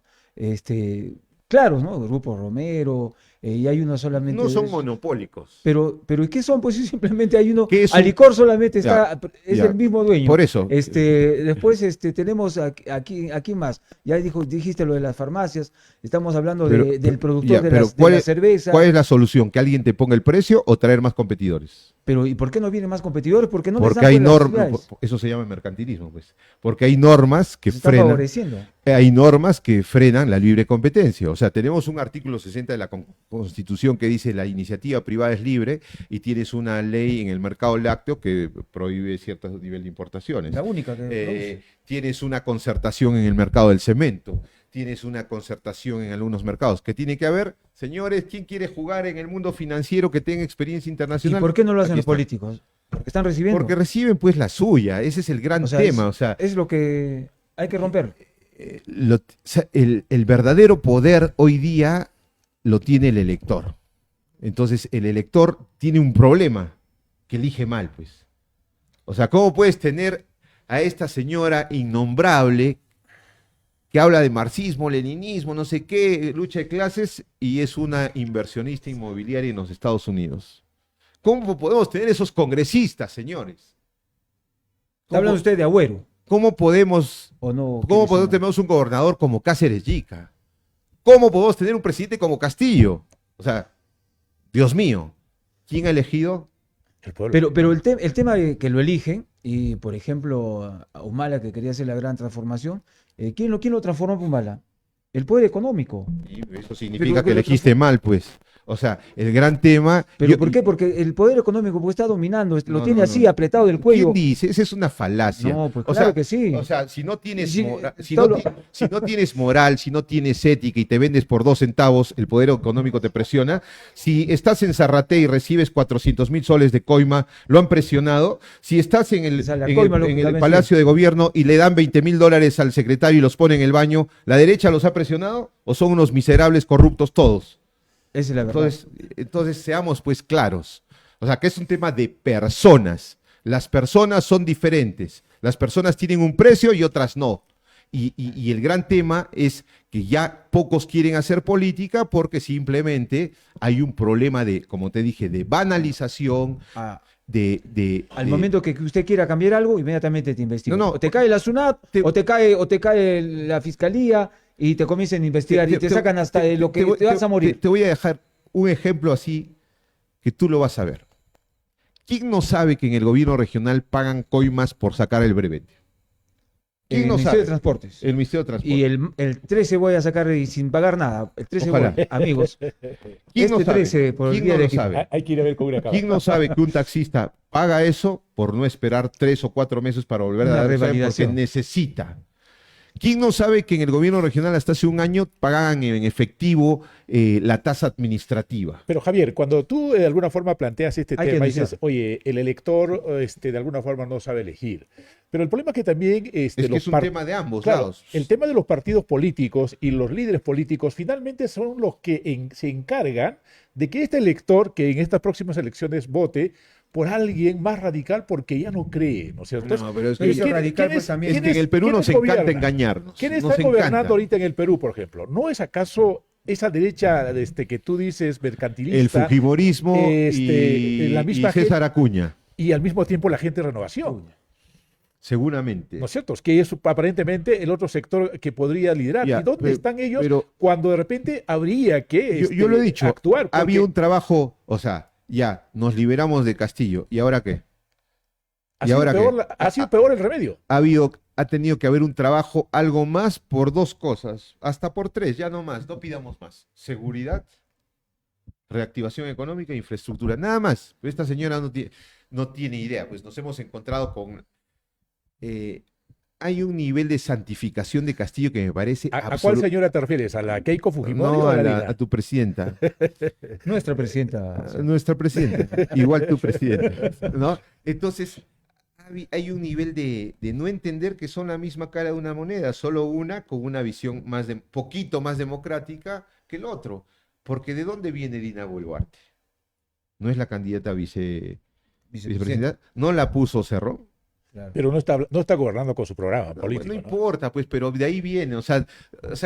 Claro, ¿no? Grupo Romero, y hay uno solamente. No son monopólicos. Pero ¿qué son? Pues simplemente hay uno. ¿Qué es Alicor solamente está, ya, es ya. el mismo dueño. Por eso. Después tenemos aquí más. Ya dijiste lo de las farmacias. Estamos hablando del productor de la cerveza. ¿Cuál es la solución? ¿Que alguien te ponga el precio o traer más competidores? Pero ¿y por qué no vienen más competidores? Porque no Porque hay normas, eso se llama mercantilismo, pues. Porque hay normas que frenan. Hay normas que frenan la libre competencia. O sea, tenemos un artículo 60 de la Constitución que dice la iniciativa privada es libre, y tienes una ley en el mercado lácteo que prohíbe cierto nivel de importaciones. La única que tienes una concertación en el mercado del cemento. Tienes una concertación en algunos mercados. ¿Qué tiene que haber? Señores, ¿quién quiere jugar en el mundo financiero que tenga experiencia internacional? ¿Y por qué no lo hacen los políticos? Porque están recibiendo. Porque reciben pues la suya. Ese es el gran tema. Es lo que hay que romper. El verdadero poder hoy día lo tiene el elector. Entonces el elector tiene un problema, que elige mal, pues. O sea, ¿cómo puedes tener a esta señora innombrable que habla de marxismo, leninismo, no sé qué, lucha de clases, y es una inversionista inmobiliaria en los Estados Unidos? ¿Cómo podemos tener esos congresistas, señores? ¿Está hablando usted de Agüero? ¿Cómo podemos, tener un gobernador como Cáceres Yica? ¿Cómo podemos tener un presidente como Castillo? O sea, Dios mío, ¿quién ha elegido? El pueblo. Pero el tema de que lo eligen, y por ejemplo, a Humala, que quería hacer la gran transformación, ¿quién lo transformó a Humala? El poder económico. Y eso significa que elegiste mal, pues. O sea, el gran tema... ¿Pero por qué? Porque el poder económico pues, está dominando, lo No, tiene no, así, no. apretado del cuello. ¿Quién dice? Esa es una falacia. No, pues O claro sea, que sí. O sea, si no tienes, Sí, si todo no, lo- si no tienes moral, si no tienes ética y te vendes por 2 centavos, el poder económico te presiona. Si estás en Zarraté y recibes 400.000 soles de coima, lo han presionado. Si estás en el, O sea, la en coima el- lo- en el también Palacio de Gobierno y le dan 20.000 dólares al secretario y los pone en el baño, ¿la derecha los ha presionado o son unos miserables corruptos todos? Esa es la verdad. Entonces seamos pues claros. O sea, que es un tema de personas. Las personas son diferentes. Las personas tienen un precio y otras no. Y el gran tema es que ya pocos quieren hacer política porque simplemente hay un problema de, como te dije, de banalización, Ah, al de- momento que usted quiera cambiar algo, inmediatamente te investigan. No, no, o te cae la SUNAT, te- o te cae la fiscalía y te comienzan a investigar y te sacan hasta de lo que te vas a morir. Te voy a dejar un ejemplo así que tú lo vas a ver. ¿Quién no sabe que en el gobierno regional pagan coimas por sacar el brevete? En ¿Quién el no Ministerio sabe? de Transportes. El Ministerio de Transporte. Y el 13 voy a sacar sin pagar nada. El 13 Ojalá. voy, amigos. ¿Quién no este sabe? 13 por el ¿Quién día no de lo equipo. sabe? Hay que ir a ver con una cámara. ¿Quién no sabe que un taxista paga eso por no esperar 3 o 4 meses para volver a Una dar el examen revalidación. porque necesita? ¿Quién no sabe que en el gobierno regional hasta hace un año pagaban en efectivo la tasa administrativa? Pero Javier, cuando tú de alguna forma planteas este Hay que tema, anunciar. dices, oye, el elector de alguna forma no sabe elegir. Pero el problema es que también Es que los es un par- tema de ambos Claro, lados. el tema de los partidos políticos y los líderes políticos finalmente son los que se encargan de que este elector que en estas próximas elecciones vote por alguien más radical porque ya no cree, ¿no es cierto? No, pero es Pero que, eso radical, pues, también. es que en el Perú nos encanta engañarnos. ¿Quién nos está gobernando encanta. ahorita en el Perú, por ejemplo? ¿No es acaso esa derecha que tú dices El mercantilista fujimorismo la misma y César Acuña, y al mismo tiempo la gente de renovación? seguramente. ¿No es cierto? Es que es aparentemente el otro sector que podría liderar. Ya, ¿Y dónde pero- están ellos pero- cuando de repente habría que Yo lo he dicho, actuar? Porque había un trabajo, o sea, ya, nos liberamos de Castillo, ¿y ahora qué? ha ¿y sido ahora peor, qué? ha sido peor el remedio. Ha tenido que haber un trabajo, algo más por 2 cosas, hasta por 3, ya no más, no pidamos más. Seguridad, reactivación económica e infraestructura, nada más. Pero esta señora no tiene idea, pues nos hemos encontrado con... hay un nivel de santificación de Castillo que me parece ¿A cuál absoluto. señora te refieres? ¿A la Keiko Fujimori No, o a la a Dina? tu presidenta. Nuestra presidenta. Nuestra presidenta, igual tu presidenta, ¿no? Entonces, hay un nivel de no entender que son la misma cara de una moneda, solo una con una visión poquito más democrática que el otro. Porque ¿de dónde viene Dina Boluarte? ¿No es la candidata a vicepresidenta? ¿No la puso Cerrón? Claro. Pero no está gobernando con su programa No, político. no ¿no? importa, pues, pero de ahí viene. O sea,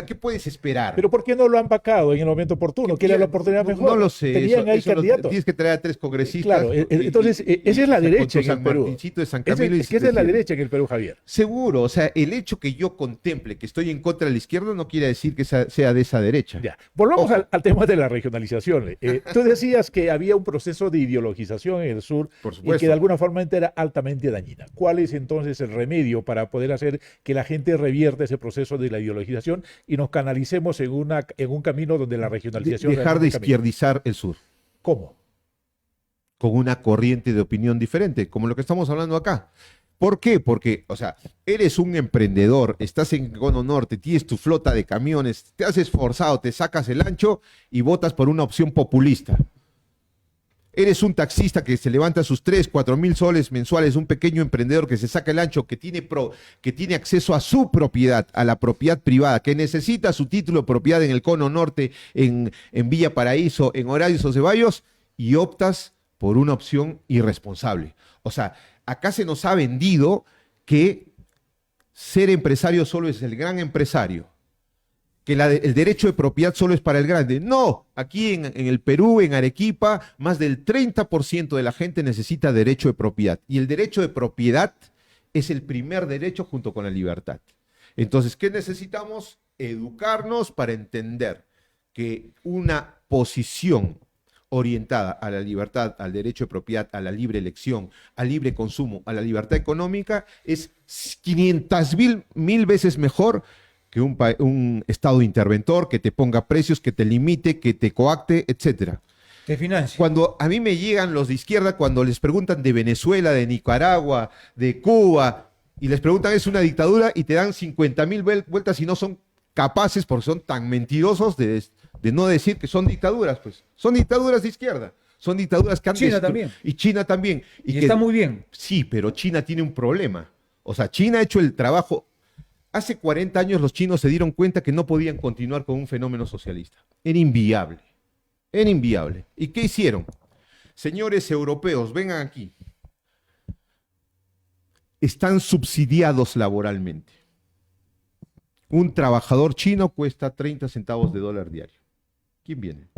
¿qué puedes esperar? Pero ¿por qué no lo han vacado en el momento oportuno? ¿Que era la oportunidad mejor? No lo sé. Tenían ahí candidatos. Tienes que traer a 3 congresistas. Claro, entonces, esa es la con derecha tu en el San Perú. Martincito de San Es Camilo y que esa es la presidente. derecha en el Perú, Javier. Seguro, o sea, el hecho que yo contemple que estoy en contra de la izquierda no quiere decir que sea de esa derecha. Ya. Volvamos Ojo. al tema de la regionalización. Tú decías que había un proceso de ideologización en el sur Por y supuesto. que de alguna forma era altamente dañina. ¿Cuál es entonces el remedio para poder hacer que la gente revierta ese proceso de la ideologización y nos canalicemos en un camino donde la regionalización... Dejar de realmente camine? izquierdizar el sur ¿Cómo? con una corriente de opinión diferente, como lo que estamos hablando acá. ¿Por qué? Porque, o sea, eres un emprendedor, estás en Cono Norte, tienes tu flota de camiones, te has esforzado, te sacas el ancho y votas por una opción populista. Eres un taxista que se levanta sus 3, 4 mil soles mensuales, un pequeño emprendedor que se saca el ancho, que tiene acceso a su propiedad, a la propiedad privada, que necesita su título de propiedad en el Cono Norte, en Villa Paraíso, en Horacio Ceballos, y optas por una opción irresponsable. O sea, acá se nos ha vendido que ser empresario solo es el gran empresario, que el derecho de propiedad solo es para el grande. No, aquí en el Perú, en Arequipa, más del 30% de la gente necesita derecho de propiedad. Y el derecho de propiedad es el primer derecho junto con la libertad. Entonces, ¿qué necesitamos? Educarnos para entender que una posición orientada a la libertad, al derecho de propiedad, a la libre elección, al libre consumo, a la libertad económica, es 500.000 veces mejor que un Estado interventor que te ponga precios, que te limite, que te coacte, etcétera. te financia. Cuando a mí me llegan los de izquierda, cuando les preguntan de Venezuela, de Nicaragua, de Cuba, y les preguntan es una dictadura y te dan 50.000 vueltas y no son capaces, porque son tan mentirosos de no decir que son dictaduras, pues. Son dictaduras de izquierda. Son dictaduras que han China también. Y China también. Y que, está muy bien. Sí, pero China tiene un problema. O sea, China ha hecho el trabajo. Hace 40 años los chinos se dieron cuenta que no podían continuar con un fenómeno socialista. Era inviable. Era inviable. ¿Y qué hicieron? Señores europeos, vengan aquí. Están subsidiados laboralmente. Un trabajador chino cuesta 30 centavos de dólar diario. ¿Quién viene?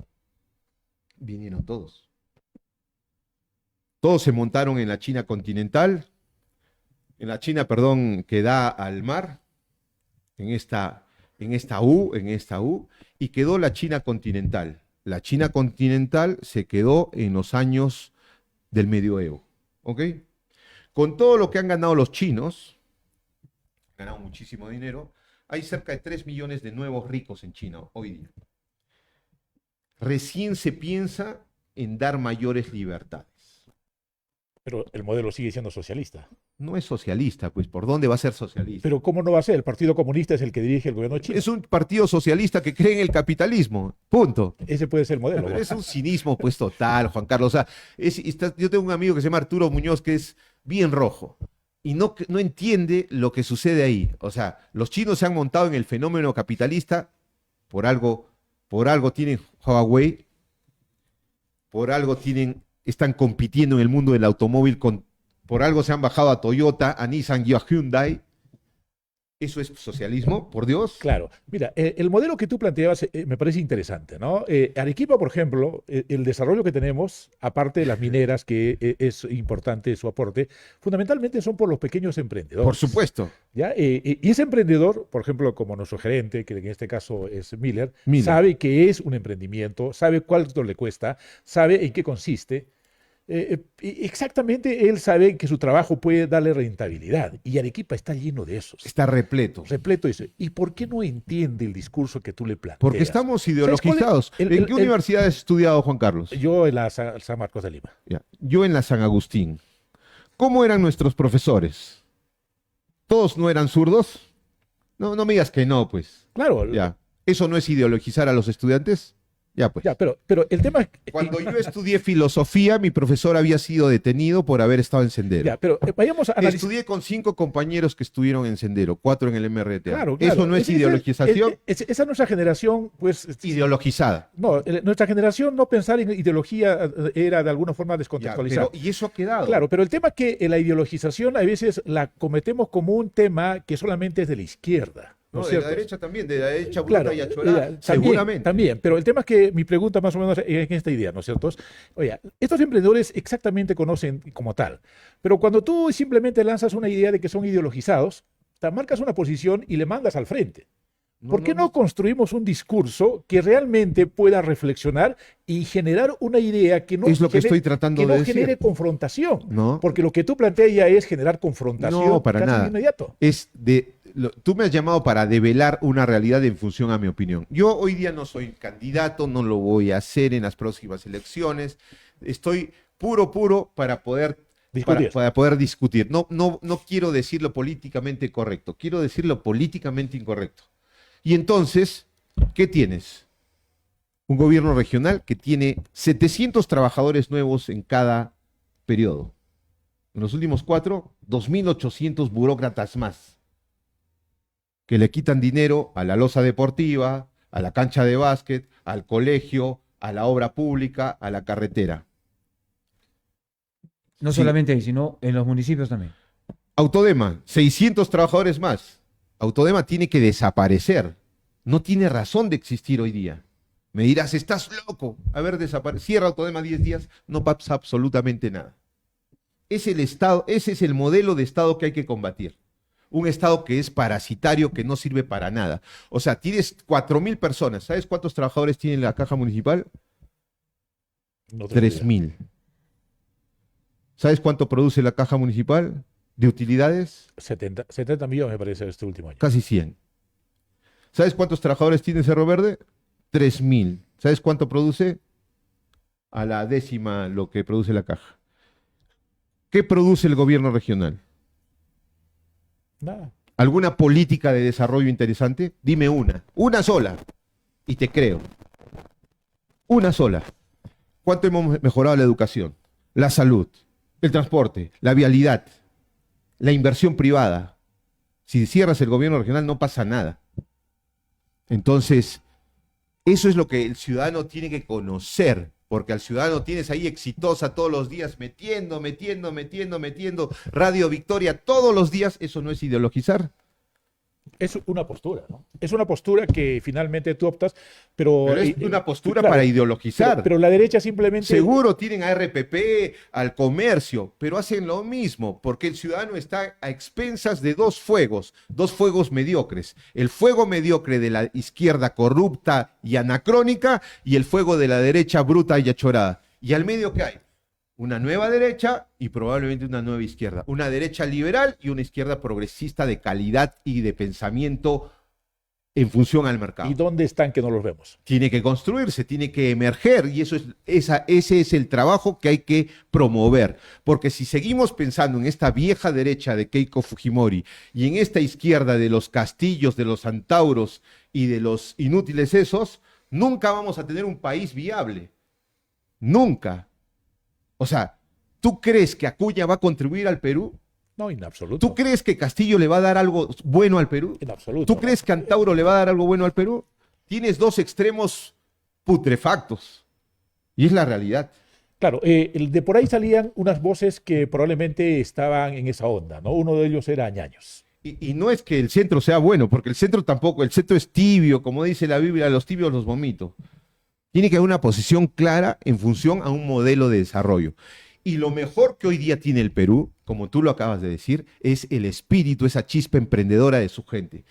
Vinieron todos. Todos se montaron en la China continental, en la China, perdón, que da al mar, en esta U, y quedó la China continental. La China continental se quedó en los años del medioevo, ¿ok? Con todo lo que han ganado los chinos, ganado muchísimo dinero, hay cerca de 3 millones de nuevos ricos en China hoy día. Recién se piensa en dar mayores libertades. Pero el modelo sigue siendo socialista. No es socialista, pues, ¿por dónde va a ser socialista? Pero ¿cómo no va a ser? El Partido Comunista es el que dirige el gobierno chino. Es un partido socialista que cree en el capitalismo, punto. Ese puede ser el modelo. Pero es un cinismo, pues, total, Juan Carlos. O sea, yo tengo un amigo que se llama Arturo Muñoz, que es bien rojo, y no entiende lo que sucede ahí. O sea, los chinos se han montado en el fenómeno capitalista, por algo tienen Huawei, por algo están compitiendo en el mundo del automóvil, por algo se han bajado a Toyota, a Nissan y a Hyundai. ¿Eso es socialismo? Por Dios. Claro. Mira, el modelo que tú planteabas me parece interesante, ¿no? Arequipa, por ejemplo, el desarrollo que tenemos, aparte de las mineras, que es importante su aporte, fundamentalmente son por los pequeños emprendedores. Por supuesto. ¿Ya? Y ese emprendedor, por ejemplo, como nuestro gerente, que en este caso es Miller, Miller. sabe que es un emprendimiento, sabe cuánto le cuesta, sabe en qué consiste. Exactamente, él sabe que su trabajo puede darle rentabilidad y Arequipa está lleno de esos. Está repleto. Repleto de eso. ¿Y por qué no entiende el discurso que tú le planteas? Porque estamos ideologizados. ¿En qué universidad has estudiado, Juan Carlos? Yo en la San Marcos de Lima. Ya. Yo en la San Agustín. ¿Cómo eran nuestros profesores? ¿Todos no eran zurdos? No me digas que no, pues. Claro. Ya. ¿Eso no es ideologizar a los estudiantes? Ya, pues. Ya, pero el tema es que, cuando yo estudié filosofía, mi profesor había sido detenido por haber estado en Sendero. Ya, pero vayamos a analizar. Estudié con 5 compañeros que estuvieron en Sendero, 4 en el MRTA. Claro. ¿Eso no es ideologización? Esa nuestra generación, pues... Ideologizada. No, nuestra generación no pensar en ideología era de alguna forma descontextualizada. Y eso ha quedado. Claro, pero el tema es que la ideologización a veces la cometemos como un tema que solamente es de la izquierda. No, de la derecha también, de la derecha claro, bruta y achorada, seguramente. También, pero el tema es que mi pregunta más o menos es en esta idea, ¿no es cierto? Oye, estos emprendedores exactamente conocen como tal, pero cuando tú simplemente lanzas una idea de que son ideologizados, te marcas una posición y le mandas al frente. ¿Por qué no construimos un discurso que realmente pueda reflexionar y generar una idea que no, es lo que estoy tratando que no de decir. genere confrontación? No. Porque lo que tú planteas ya es generar confrontación no, para casi nada. de inmediato. Tú me has llamado para develar una realidad en función a mi opinión. Yo hoy día no soy candidato, no lo voy a hacer en las próximas elecciones. Estoy puro para poder discutir. Para poder discutir. No quiero decir lo políticamente correcto, quiero decir lo políticamente incorrecto. Y entonces, ¿qué tienes? Un gobierno regional que tiene 700 trabajadores nuevos en cada periodo. En los últimos 4, 2.800 burócratas más, que le quitan dinero a la loza deportiva, a la cancha de básquet, al colegio, a la obra pública, a la carretera. No solamente ahí, sino en los municipios también. Autodema, 600 trabajadores más. Autodema tiene que desaparecer. No tiene razón de existir hoy día. Me dirás, estás loco. A ver, cierra Autodema 10 días, no pasa absolutamente nada. Es el Estado, ese es el modelo de Estado que hay que combatir. Un Estado que es parasitario, que no sirve para nada. O sea, tienes 4.000 personas. ¿Sabes cuántos trabajadores tiene la caja municipal? No 3.000. ¿Sabes cuánto produce la caja municipal de utilidades? 70 millones me parece este último año. Casi 100. ¿Sabes cuántos trabajadores tiene Cerro Verde? 3.000. ¿Sabes cuánto produce? a la décima lo que produce la caja. ¿Qué produce el gobierno regional? Nada. ¿Alguna política de desarrollo interesante? Dime una sola, y te creo. Una sola. ¿Cuánto hemos mejorado la educación, la salud, el transporte, la vialidad, la inversión privada? Si cierras el gobierno regional no pasa nada. Entonces, eso es lo que el ciudadano tiene que conocer, porque al ciudadano tienes ahí exitosa todos los días, metiendo, Radio Victoria todos los días. Eso no es ideologizar. Es una postura, ¿no? Es una postura que finalmente tú optas, pero es una postura claro, para ideologizar. Pero la derecha simplemente... Seguro tienen a RPP, al comercio, pero hacen lo mismo, porque el ciudadano está a expensas de dos fuegos mediocres. El fuego mediocre de la izquierda corrupta y anacrónica y el fuego de la derecha bruta y achorada. ¿Y al medio qué hay? Una nueva derecha y probablemente una nueva izquierda. Una derecha liberal y una izquierda progresista de calidad y de pensamiento en función al mercado. ¿Y dónde están que no los vemos? Tiene que construirse, tiene que emerger y ese es el trabajo que hay que promover. Porque si seguimos pensando en esta vieja derecha de Keiko Fujimori y en esta izquierda de los Castillos, de los Antauros y de los inútiles esos, nunca vamos a tener un país viable. Nunca. O sea, ¿tú crees que Acuña va a contribuir al Perú? No, en absoluto. ¿Tú crees que Castillo le va a dar algo bueno al Perú? En absoluto. ¿Tú crees que Antauro le va a dar algo bueno al Perú? Tienes dos extremos putrefactos. Y es la realidad. Claro, de por ahí salían unas voces que probablemente estaban en esa onda, ¿no? Uno de ellos era Añaños. Y no es que el centro sea bueno, porque el centro tampoco, el centro es tibio, como dice la Biblia, los tibios los vomito. Tiene que haber una posición clara en función a un modelo de desarrollo. Y lo mejor que hoy día tiene el Perú, como tú lo acabas de decir, es el espíritu, esa chispa emprendedora de su gente.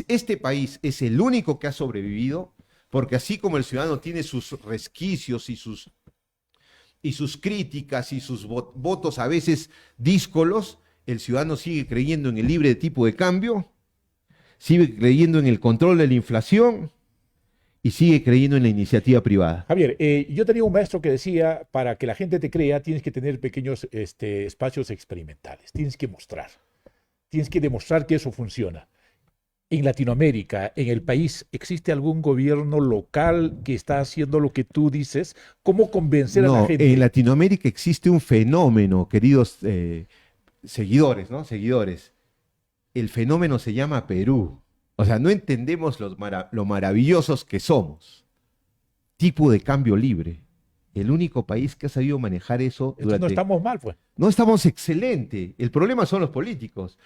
Este país es el único que ha sobrevivido, porque así como el ciudadano tiene sus resquicios y sus críticas y sus votos a veces díscolos, el ciudadano sigue creyendo en el libre tipo de cambio, sigue creyendo en el control de la inflación, y sigue creyendo en la iniciativa privada. Javier, yo tenía un maestro que decía, para que la gente te crea, tienes que tener pequeños espacios experimentales, tienes que demostrar que eso funciona. En Latinoamérica, en el país, ¿existe algún gobierno local que está haciendo lo que tú dices? ¿Cómo convencer a la gente? En Latinoamérica existe un fenómeno, queridos seguidores, ¿no? Seguidores. El fenómeno se llama Perú. O sea, no entendemos lo maravillosos que somos. Tipo de cambio libre. El único país que ha sabido manejar eso. Entonces no estamos mal, pues. No estamos excelente. El problema son los políticos.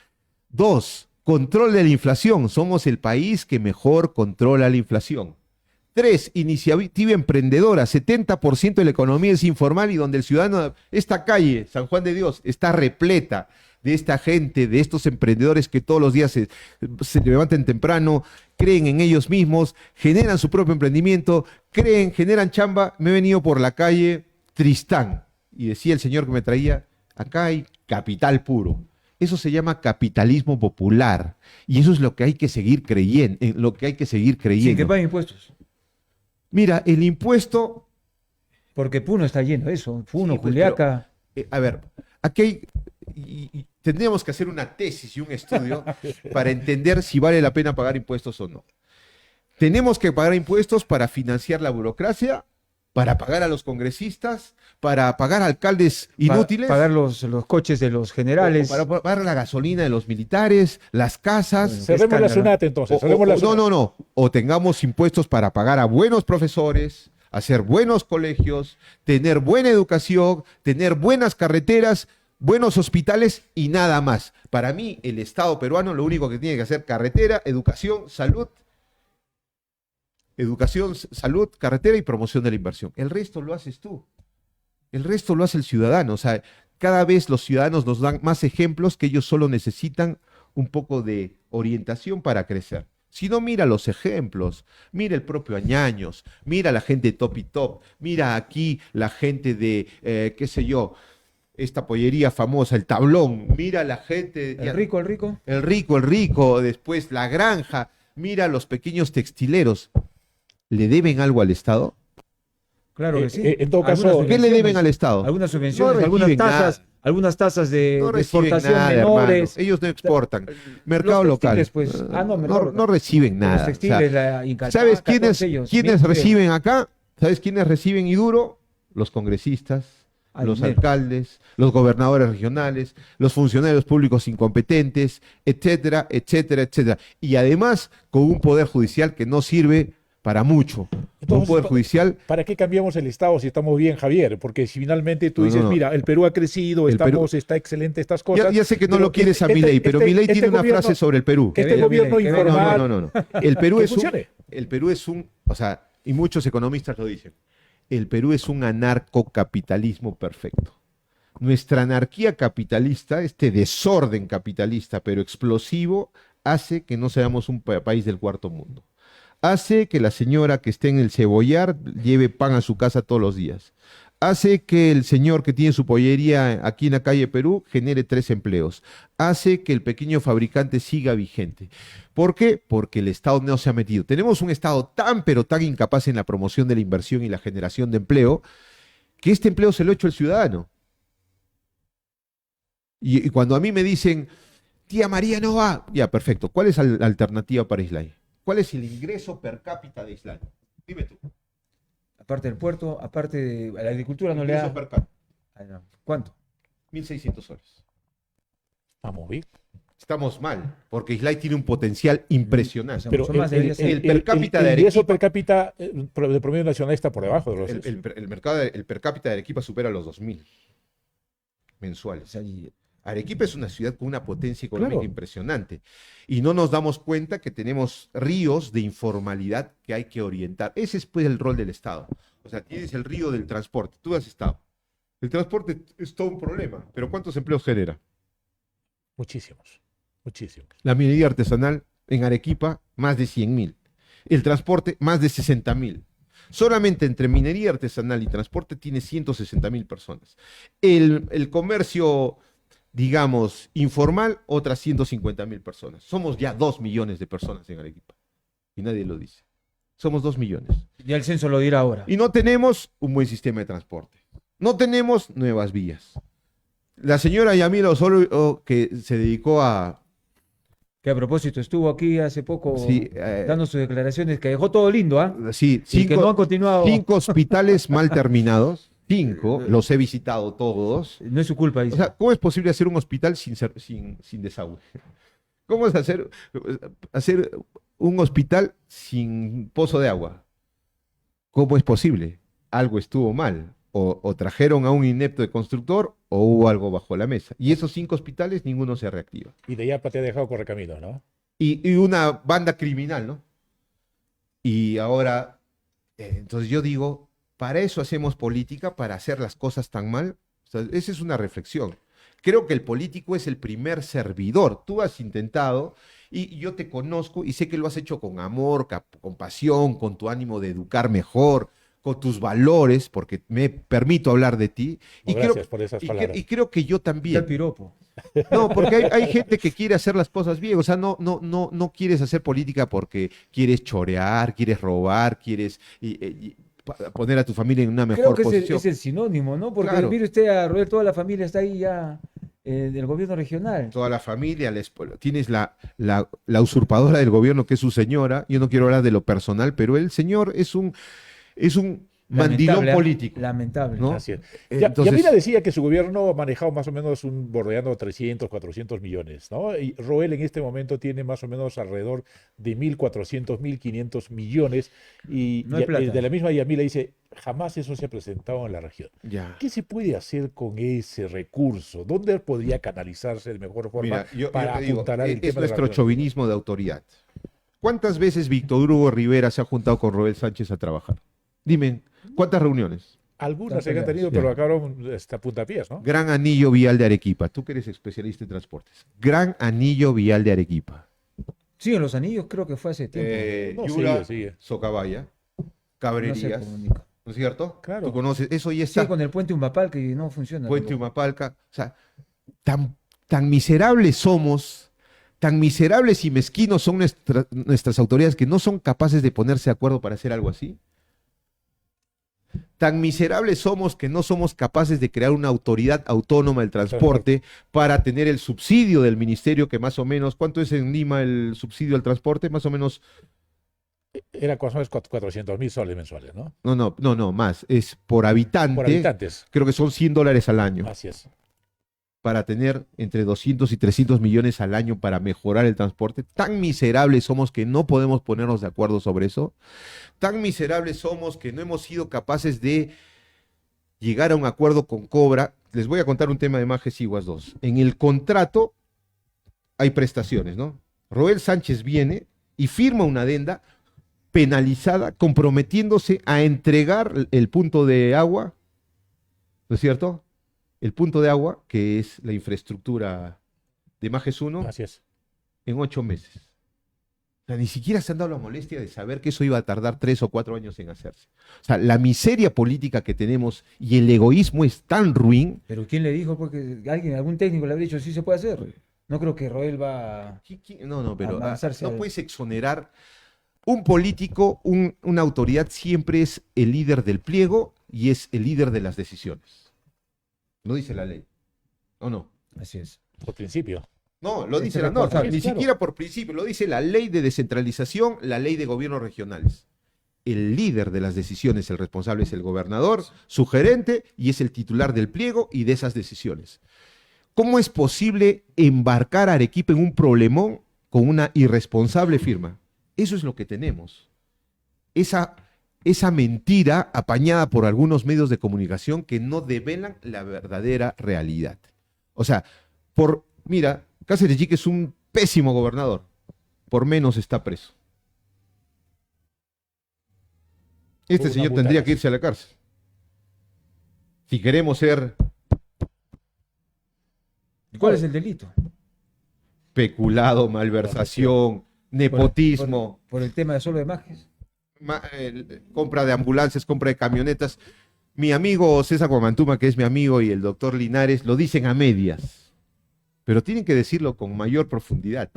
2, control de la inflación. Somos el país que mejor controla la inflación. 3, iniciativa emprendedora. 70% de la economía es informal y donde el ciudadano, esta calle, San Juan de Dios, está repleta de esta gente, de estos emprendedores que todos los días se levantan temprano, creen en ellos mismos, generan su propio emprendimiento, generan chamba. Me he venido por la calle Tristán y decía el señor que me traía, acá hay capital puro. Eso se llama capitalismo popular y eso es lo que hay que seguir creyendo, Sin que paguen impuestos. Mira, el impuesto... Porque Puno está lleno de eso, Puno, Sí, pues, Juliaca... pero, a ver, aquí hay... Y tendríamos que hacer una tesis y un estudio para entender si vale la pena pagar impuestos o no. Tenemos que pagar impuestos para financiar la burocracia, para pagar a los congresistas, para pagar a alcaldes inútiles. Pagar los coches de los generales. Para pagar la gasolina de los militares, las casas. Cerremos la SUNAT entonces. No. O tengamos impuestos para pagar a buenos profesores, hacer buenos colegios, tener buena educación, tener buenas carreteras, buenos hospitales y nada más. Para mí, el Estado peruano lo único que tiene que hacer carretera, educación, salud, carretera y promoción de la inversión. El resto lo haces tú. El resto lo hace el ciudadano. O sea, cada vez los ciudadanos nos dan más ejemplos que ellos solo necesitan un poco de orientación para crecer. Si no, mira los ejemplos, mira el propio Añaños, mira la gente de Top y Top, mira aquí la gente de, qué sé yo, esta pollería famosa, el Tablón, mira la gente... El rico. El rico, después la granja, mira los pequeños textileros. ¿Le deben algo al Estado? Claro que sí. En todo Algunas caso, ¿Qué le subvenciones, deben al Estado? Algunas subvenciones, No algunas reciben tasas, nada. algunas tasas de, No de reciben exportación nada, menores. hermano. Ellos no exportan. Mercado Los textiles, local. pues. Ah, no, No, mercado no local. reciben Los nada. O textiles, sea, la Incalpaca, ¿sabes todos ellos. quiénes Bien, reciben acá? ¿Sabes quiénes reciben y duro? Los congresistas, los dinero. alcaldes, los gobernadores regionales, los funcionarios públicos incompetentes, etcétera, etcétera, etcétera. Y además con un poder judicial que no sirve para mucho. Un Entonces, poder judicial. ¿para qué cambiamos el Estado si estamos bien, Javier? Porque si finalmente tú No, dices, no, no. mira, el Perú ha crecido, El Perú- está excelente estas cosas. Ya sé que no pero lo quieres a este- Milei, pero este- Milei este tiene una gobierno- frase sobre el Perú. Este venga, gobierno Milei, que venga. informal. No. El Perú Que es funcione. el Perú es o sea, y muchos economistas lo dicen. El Perú es un anarcocapitalismo perfecto. Nuestra anarquía capitalista, este desorden capitalista pero explosivo, hace que no seamos un país del cuarto mundo. Hace que la señora que esté en el cebollar lleve pan a su casa todos los días. Hace que el señor que tiene su pollería aquí en la calle Perú genere 3 empleos. Hace que el pequeño fabricante siga vigente. ¿Por qué? Porque el Estado no se ha metido. Tenemos un Estado tan pero tan incapaz en la promoción de la inversión y la generación de empleo, que este empleo se lo ha hecho el ciudadano. Y cuando a mí me dicen, tía María no va, ya, perfecto. ¿Cuál es la alternativa para Islay? ¿Cuál es el ingreso per cápita de Islay? Dime tú. Aparte del puerto, aparte de la agricultura no le Ingreso da. per cápita, Ay, no. ¿Cuánto? 1.600 soles. Vamos bien. Estamos mal, porque Islay tiene un potencial impresionante. Pero Son más de 10 el per cápita de el ingreso Arequipa- per cápita de promedio nacional está por debajo de los... El per cápita de Arequipa supera los 2.000 mensuales. O sea, y- Arequipa es una ciudad con una potencia económica Claro. impresionante. Y no nos damos cuenta que tenemos ríos de informalidad que hay que orientar. Ese es pues el rol del Estado. O sea, tienes el río del transporte. Tú has estado. El transporte es todo un problema. Pero ¿cuántos empleos genera? Muchísimos. La minería artesanal en Arequipa, más de 100.000. El transporte, más de 60.000. Solamente entre minería artesanal y transporte tiene 160.000 personas. El comercio, digamos, informal, otras 150.000 personas. Somos ya 2 millones de personas en Arequipa. Y nadie lo dice. Somos 2 millones. ya el censo lo dirá ahora. Y no tenemos un buen sistema de transporte. No tenemos nuevas vías. La señora Yamila Osorio, que se dedicó a... Que a propósito estuvo aquí hace poco Sí, dando sus declaraciones, que dejó todo lindo, ¿ah? Sí, Y que no han continuado. 5 hospitales mal terminados. 5, los he visitado todos. No es su culpa, dice. O sea, ¿cómo es posible hacer un hospital sin desagüe? ¿Cómo es hacer un hospital sin pozo de agua? ¿Cómo es posible? Algo estuvo mal. O trajeron a un inepto de constructor o hubo algo bajo la mesa. Y esos 5 hospitales, ninguno se reactiva. Y de allá te ha dejado correr camino, ¿no? Y una banda criminal, ¿no? Y ahora, entonces yo digo, ¿para eso hacemos política? ¿Para hacer las cosas tan mal? O sea, esa es una reflexión. Creo que el político es el primer servidor. Tú has intentado, y yo te conozco, y sé que lo has hecho con amor, con pasión, con tu ánimo de educar mejor, con tus valores, porque me permito hablar de ti. No, gracias por esas palabras. Y creo que yo Está el también. piropo. No, porque hay gente que quiere hacer las cosas bien. O sea, no quieres hacer política porque quieres chorear, quieres robar, quieres poner a tu familia en una Creo mejor que posición. es el sinónimo, ¿no? Porque Claro. mire usted a Roel, toda la familia está ahí ya del gobierno regional. Toda la familia, tienes la usurpadora del gobierno que es su señora. Yo no quiero hablar de lo personal, pero el señor es un mandilón Lamentable, ¿ah? político. Lamentable. ¿no? Así es. Entonces- Yamila decía que su gobierno ha manejado más o menos bordeando 300, 400 millones, ¿no? Y Roel en este momento tiene más o menos alrededor de 1.400, 1.500 millones. Y No hay plata. de la misma Yamila dice, jamás eso se ha presentado en la región. Ya. ¿Qué se puede hacer con ese recurso? ¿Dónde podría canalizarse de mejor forma Mira, yo para te digo, apuntalar el es tema de la nuestro región? chauvinismo de autoridad. ¿Cuántas veces Víctor Hugo Rivera se ha juntado con Roel Sánchez a trabajar? Dime, ¿cuántas reuniones? Algunas se han Están tenido, peleados. pero acabaron hasta puntapiés, ¿no? Gran anillo vial de Arequipa. Tú que eres especialista en transportes. Gran anillo vial de Arequipa. Sí, en los anillos creo que fue hace tiempo. No, Yura, sigue. Socabaya, No se Cabrerías, comunica. ¿no es cierto? Claro. Tú conoces, eso ya Sí, está. con el puente Umbapal que no funciona. Puente Humapalca. O sea, tan miserables somos, tan miserables y mezquinos son nuestras autoridades que no son capaces de ponerse de acuerdo para hacer algo así. Tan miserables somos que no somos capaces de crear una autoridad autónoma del transporte para tener el subsidio del ministerio, que más o menos, ¿cuánto es en Lima el subsidio al transporte? Más o menos, Era más o menos 400.000 soles mensuales, ¿no? no, más. Es por habitante. Por habitantes. Creo que son $100 al año. Así es. Para tener entre 200 y 300 millones al año para mejorar el transporte. Tan miserables somos que no podemos ponernos de acuerdo sobre eso. Tan miserables somos que no hemos sido capaces de llegar a un acuerdo con Cobra. Les voy a contar un tema de Majes Iguas 2. En el contrato hay prestaciones, ¿no? Roel Sánchez viene y firma una adenda penalizada comprometiéndose a entregar el punto de agua, ¿no es cierto? El punto de agua, que es la infraestructura de Majes 1, Así es. en 8 meses. O sea, ni siquiera se han dado la molestia de saber que eso iba a tardar 3 o 4 años en hacerse. O sea, la miseria política que tenemos y el egoísmo es tan ruin. Pero ¿quién le dijo? Porque alguien, algún técnico le habría dicho, sí se puede hacer. No creo que Roel va No, pero lanzarse no al- puedes exonerar. Un político, una autoridad siempre es el líder del pliego y es el líder de las decisiones. Lo dice la ley. ¿O no? Así es. Por principio. No, lo Es dice la norma, responsable. ni Claro. siquiera por principio, lo dice la ley de descentralización, la ley de gobiernos regionales. El líder de las decisiones, el responsable es el gobernador, su gerente y es el titular del pliego y de esas decisiones. ¿Cómo es posible embarcar a Arequipa en un problemón con una irresponsable firma? Eso es lo que tenemos. Esa mentira apañada por algunos medios de comunicación que no develan la verdadera realidad. O sea, mira, Cáceres Chique es un pésimo gobernador, por menos está preso. Este Una señor puta tendría cosa. que irse a la cárcel. Si queremos ser ¿Y cuál es el delito? peculado, malversación, nepotismo, Por el tema de solo de Majes. compra de ambulancias, compra de camionetas. Mi amigo César Guamantuma, que es mi amigo, y el doctor Linares lo dicen a medias, pero tienen que decirlo con mayor profundidad.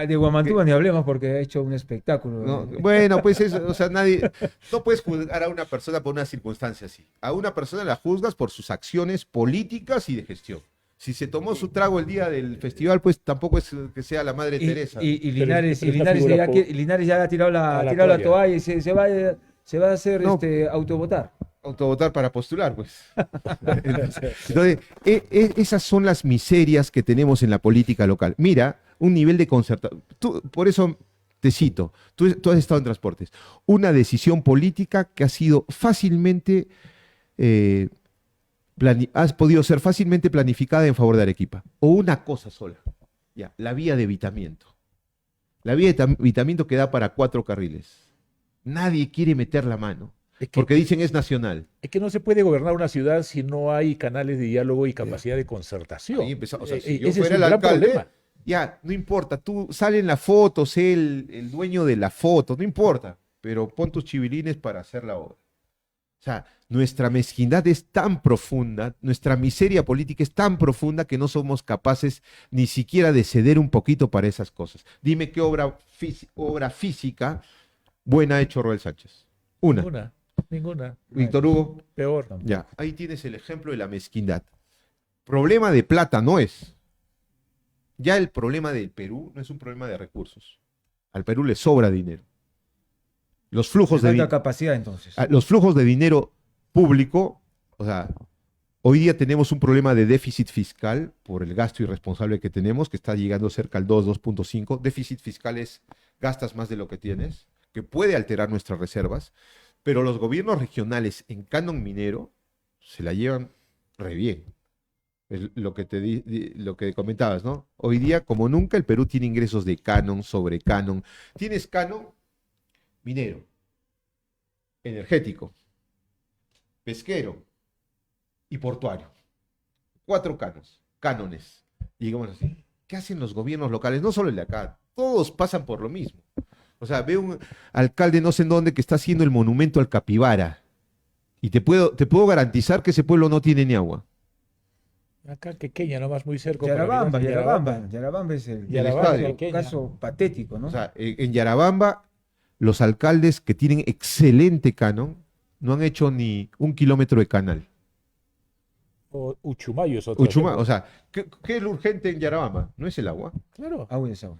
De Guamantúa ni hablemos porque ha hecho un espectáculo. ¿No? Bueno, pues eso, o sea, no puedes juzgar a una persona por una circunstancia así. A una persona la juzgas por sus acciones políticas y de gestión. Si se tomó su trago el día del festival, pues tampoco es que sea la Madre Teresa. Y Linares, Pero es una figura Linares ya ha tirado a la la toalla. toalla y se va a hacer No. autovotar. Autovotar para postular, pues. Entonces, esas son las miserias que tenemos en la política local. Mira, un nivel de concertación. Por eso te cito, tú has estado en transportes. Una decisión política que ha sido fácilmente, has podido ser fácilmente planificada en favor de Arequipa. O una cosa sola, ya, la vía de evitamiento. La vía de evitamiento que da para 4 carriles. Nadie quiere meter la mano. Es que, Porque dicen es nacional. es que no se puede gobernar una ciudad si no hay canales de diálogo y capacidad de concertación. Ahí empezamos. O sea, si yo Ese es fuera un el gran alcalde, problema. ya, no importa, tú sale en la foto, sé el dueño de la foto, no importa, pero pon tus chivilines para hacer la obra. O sea, nuestra mezquindad es tan profunda, nuestra miseria política es tan profunda que no somos capaces ni siquiera de ceder un poquito para esas cosas. Dime qué obra física buena ha hecho Roel Sánchez. Una. Ninguna. Víctor Hugo, Peor. ya, ahí tienes el ejemplo de la mezquindad. Problema de plata no es. Ya el problema del Perú no es un problema de recursos. Al Perú le sobra dinero. Los flujos de Falta capacidad entonces. los flujos de dinero público, o sea, hoy día tenemos un problema de déficit fiscal por el gasto irresponsable que tenemos, que está llegando cerca al 2.5. Déficit fiscal es gastas más de lo que tienes, que puede alterar nuestras reservas, pero los gobiernos regionales en canon minero se la llevan re bien. Es lo que lo que comentabas, ¿no? Hoy día, como nunca, el Perú tiene ingresos de canon, sobre canon. Tienes canon minero, energético, pesquero y portuario. 4 cánones, digamos así. ¿Qué hacen los gobiernos locales? No solo el de acá, todos pasan por lo mismo. O sea, veo un alcalde no sé en dónde que está haciendo el monumento al capibara y te puedo garantizar que ese pueblo no tiene ni agua. Acá Quequeña, nomás muy cerca. Yarabamba Yarabamba. es el Yarabamba, caso, pequeña. caso patético, ¿no? O sea, en Yarabamba, los alcaldes que tienen excelente canon no han hecho ni 1 kilómetro de canal. O Uchumayo es otro O ejemplo. sea, ¿qué es lo urgente en Yarabamba? No es el agua. Claro. Agua y desagüe.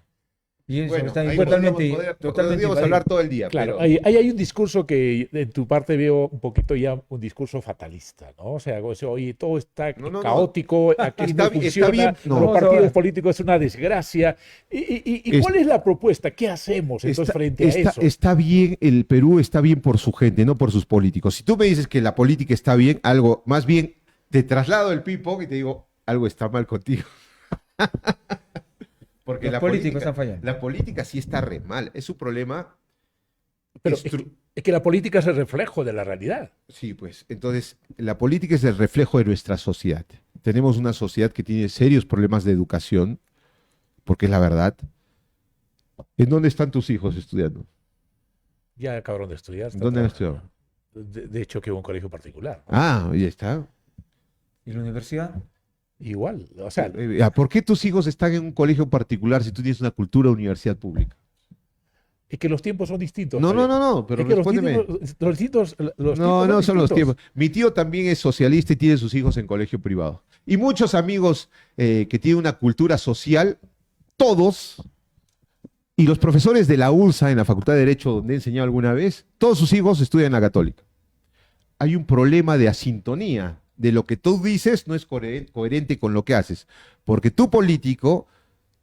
Y eso Bueno, está ahí totalmente, podríamos invadido. hablar todo el día. Claro, pero- ahí hay un discurso que en tu parte veo un poquito ya un discurso fatalista, ¿no? O sea, oye, todo está No. caótico, aquí Está no bien, funciona, bien, no. los Vamos a partidos ver. políticos es una desgracia. ¿Y Es- cuál es la propuesta? ¿Qué hacemos entonces frente a eso? Está bien, el Perú está bien por su gente, no por sus políticos. Si tú me dices que la política está bien, algo, más bien te traslado el pipo y te digo, algo está mal contigo. Porque Los políticos están fallando. la política sí está re mal. Es un problema. Pero estru- es que la política es el reflejo de la realidad. Sí, pues. Entonces, la política es el reflejo de nuestra sociedad. Tenemos una sociedad que tiene serios problemas de educación, porque es la verdad. ¿En dónde están tus hijos estudiando? Ya acabaron de estudiar. están ¿Dónde han trabajando. estudiado? De hecho, que hubo un colegio particular. Ah, ya está. ¿Y la universidad? Igual, o sea, ¿Por qué tus hijos están en un colegio particular si tú tienes una cultura de universidad pública? es que los tiempos son distintos. No, Javier. pero Es que respóndeme. los tiempos No son los distintos. tiempos. Mi tío también es socialista y tiene sus hijos en colegio privado. Y muchos amigos que tienen una cultura social, todos, y los profesores de la ULSA en la Facultad de Derecho donde he enseñado alguna vez, todos sus hijos estudian en la Católica. Hay un problema de asintonía. De lo que tú dices no es coherente con lo que haces. Porque tú, político,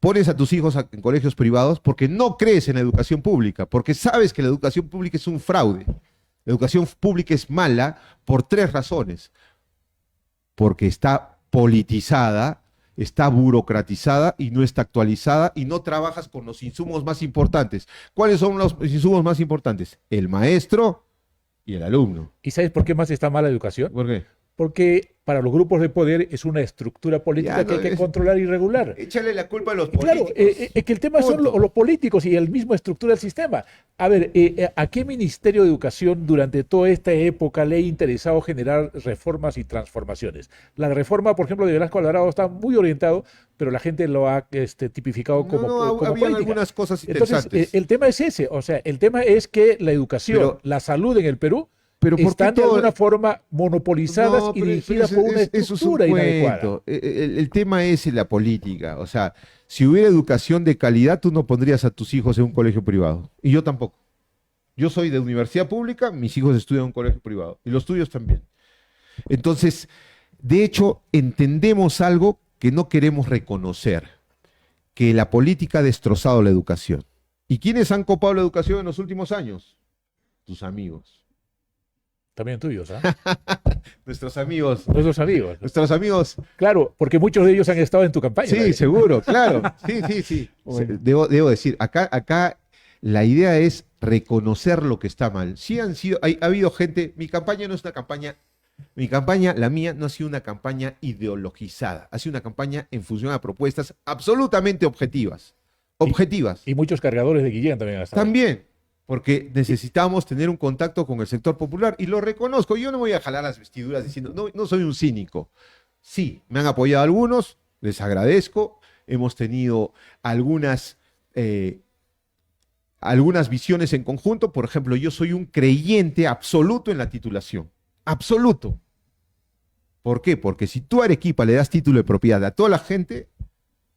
pones a tus hijos en colegios privados porque no crees en la educación pública, porque sabes que la educación pública es un fraude. La educación pública es mala por 3 razones. Porque está politizada, está burocratizada y no está actualizada y no trabajas con los insumos más importantes. ¿Cuáles son los insumos más importantes? El maestro y el alumno. ¿Y sabes por qué más está mala educación? ¿Por qué? Porque para los grupos de poder es una estructura política Ya, que hay no, que es- controlar y regular. Échale la culpa a los Y claro, políticos. es que el tema son Punto. los políticos y el mismo estructura del sistema. A ver, ¿a qué Ministerio de Educación durante toda esta época le ha interesado generar reformas y transformaciones? La reforma, por ejemplo, de Velasco Alvarado está muy orientado, pero la gente lo ha tipificado como, como habían política. algunas cosas Entonces, interesantes. el tema es ese, o sea, el tema es que la educación, Pero- la salud en el Perú pero ¿por qué están de todo- alguna forma monopolizadas No, y pero dirigidas por una eso es un estructura inadecuada. cuento. El tema es la política. O sea, si hubiera educación de calidad, tú no pondrías a tus hijos en un colegio privado. Y yo tampoco. Yo soy de universidad pública, mis hijos estudian en un colegio privado. Y los tuyos también. Entonces, de hecho, entendemos algo que no queremos reconocer. Que la política ha destrozado la educación. ¿Y quiénes han copado la educación en los últimos años? Tus amigos. También tuyos, ¿ah? Nuestros amigos. Nuestros amigos. Nuestros amigos. Claro, porque muchos de ellos han estado en tu campaña. Sí, David. seguro, claro. Sí. Bueno. Debo decir, acá la idea es reconocer lo que está mal. Sí ha habido gente, mi campaña no es una campaña, la mía, no ha sido una campaña ideologizada, ha sido una campaña en función a propuestas absolutamente objetivas. Objetivas. Y muchos cargadores de Guillén también han estado. También, porque necesitamos tener un contacto con el sector popular y lo reconozco. Yo no voy a jalar las vestiduras diciendo, no soy un cínico. Sí, me han apoyado algunos, les agradezco. Hemos tenido algunas visiones en conjunto. Por ejemplo, yo soy un creyente absoluto en la titulación. Absoluto. ¿Por qué? Porque si tú a Arequipa le das título de propiedad a toda la gente,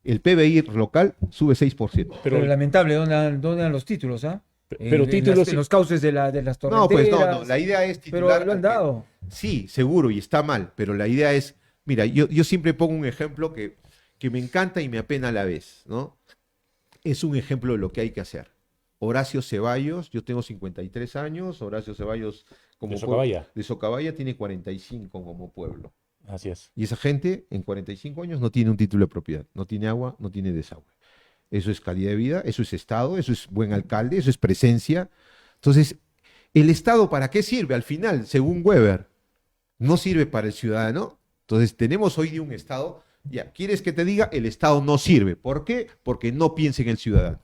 el PBI local sube 6%. Pero lamentable, ¿dónde dan los títulos? ¿Ah? Pero títulos. En los cauces de las No, torrenteras. pues no. La idea es titular. Pero lo han dado. Sí, seguro, y está mal, pero la idea es, mira, yo siempre pongo un ejemplo que me encanta y me apena a la vez, ¿no? Es un ejemplo de lo que hay que hacer. Horacio Ceballos, yo tengo 53 años, Horacio Ceballos como De Socabaya. de Socabaya tiene 45 como pueblo. Así es. Y esa gente en 45 años no tiene un título de propiedad, no tiene agua, no tiene desagüe. Eso es calidad de vida, eso es Estado, eso es buen alcalde, eso es presencia. Entonces, ¿el Estado para qué sirve? Al final, según Weber, no sirve para el ciudadano. Entonces, tenemos hoy día un Estado, ya, ¿quieres que te diga? El Estado no sirve. ¿Por qué? Porque no piensa en el ciudadano.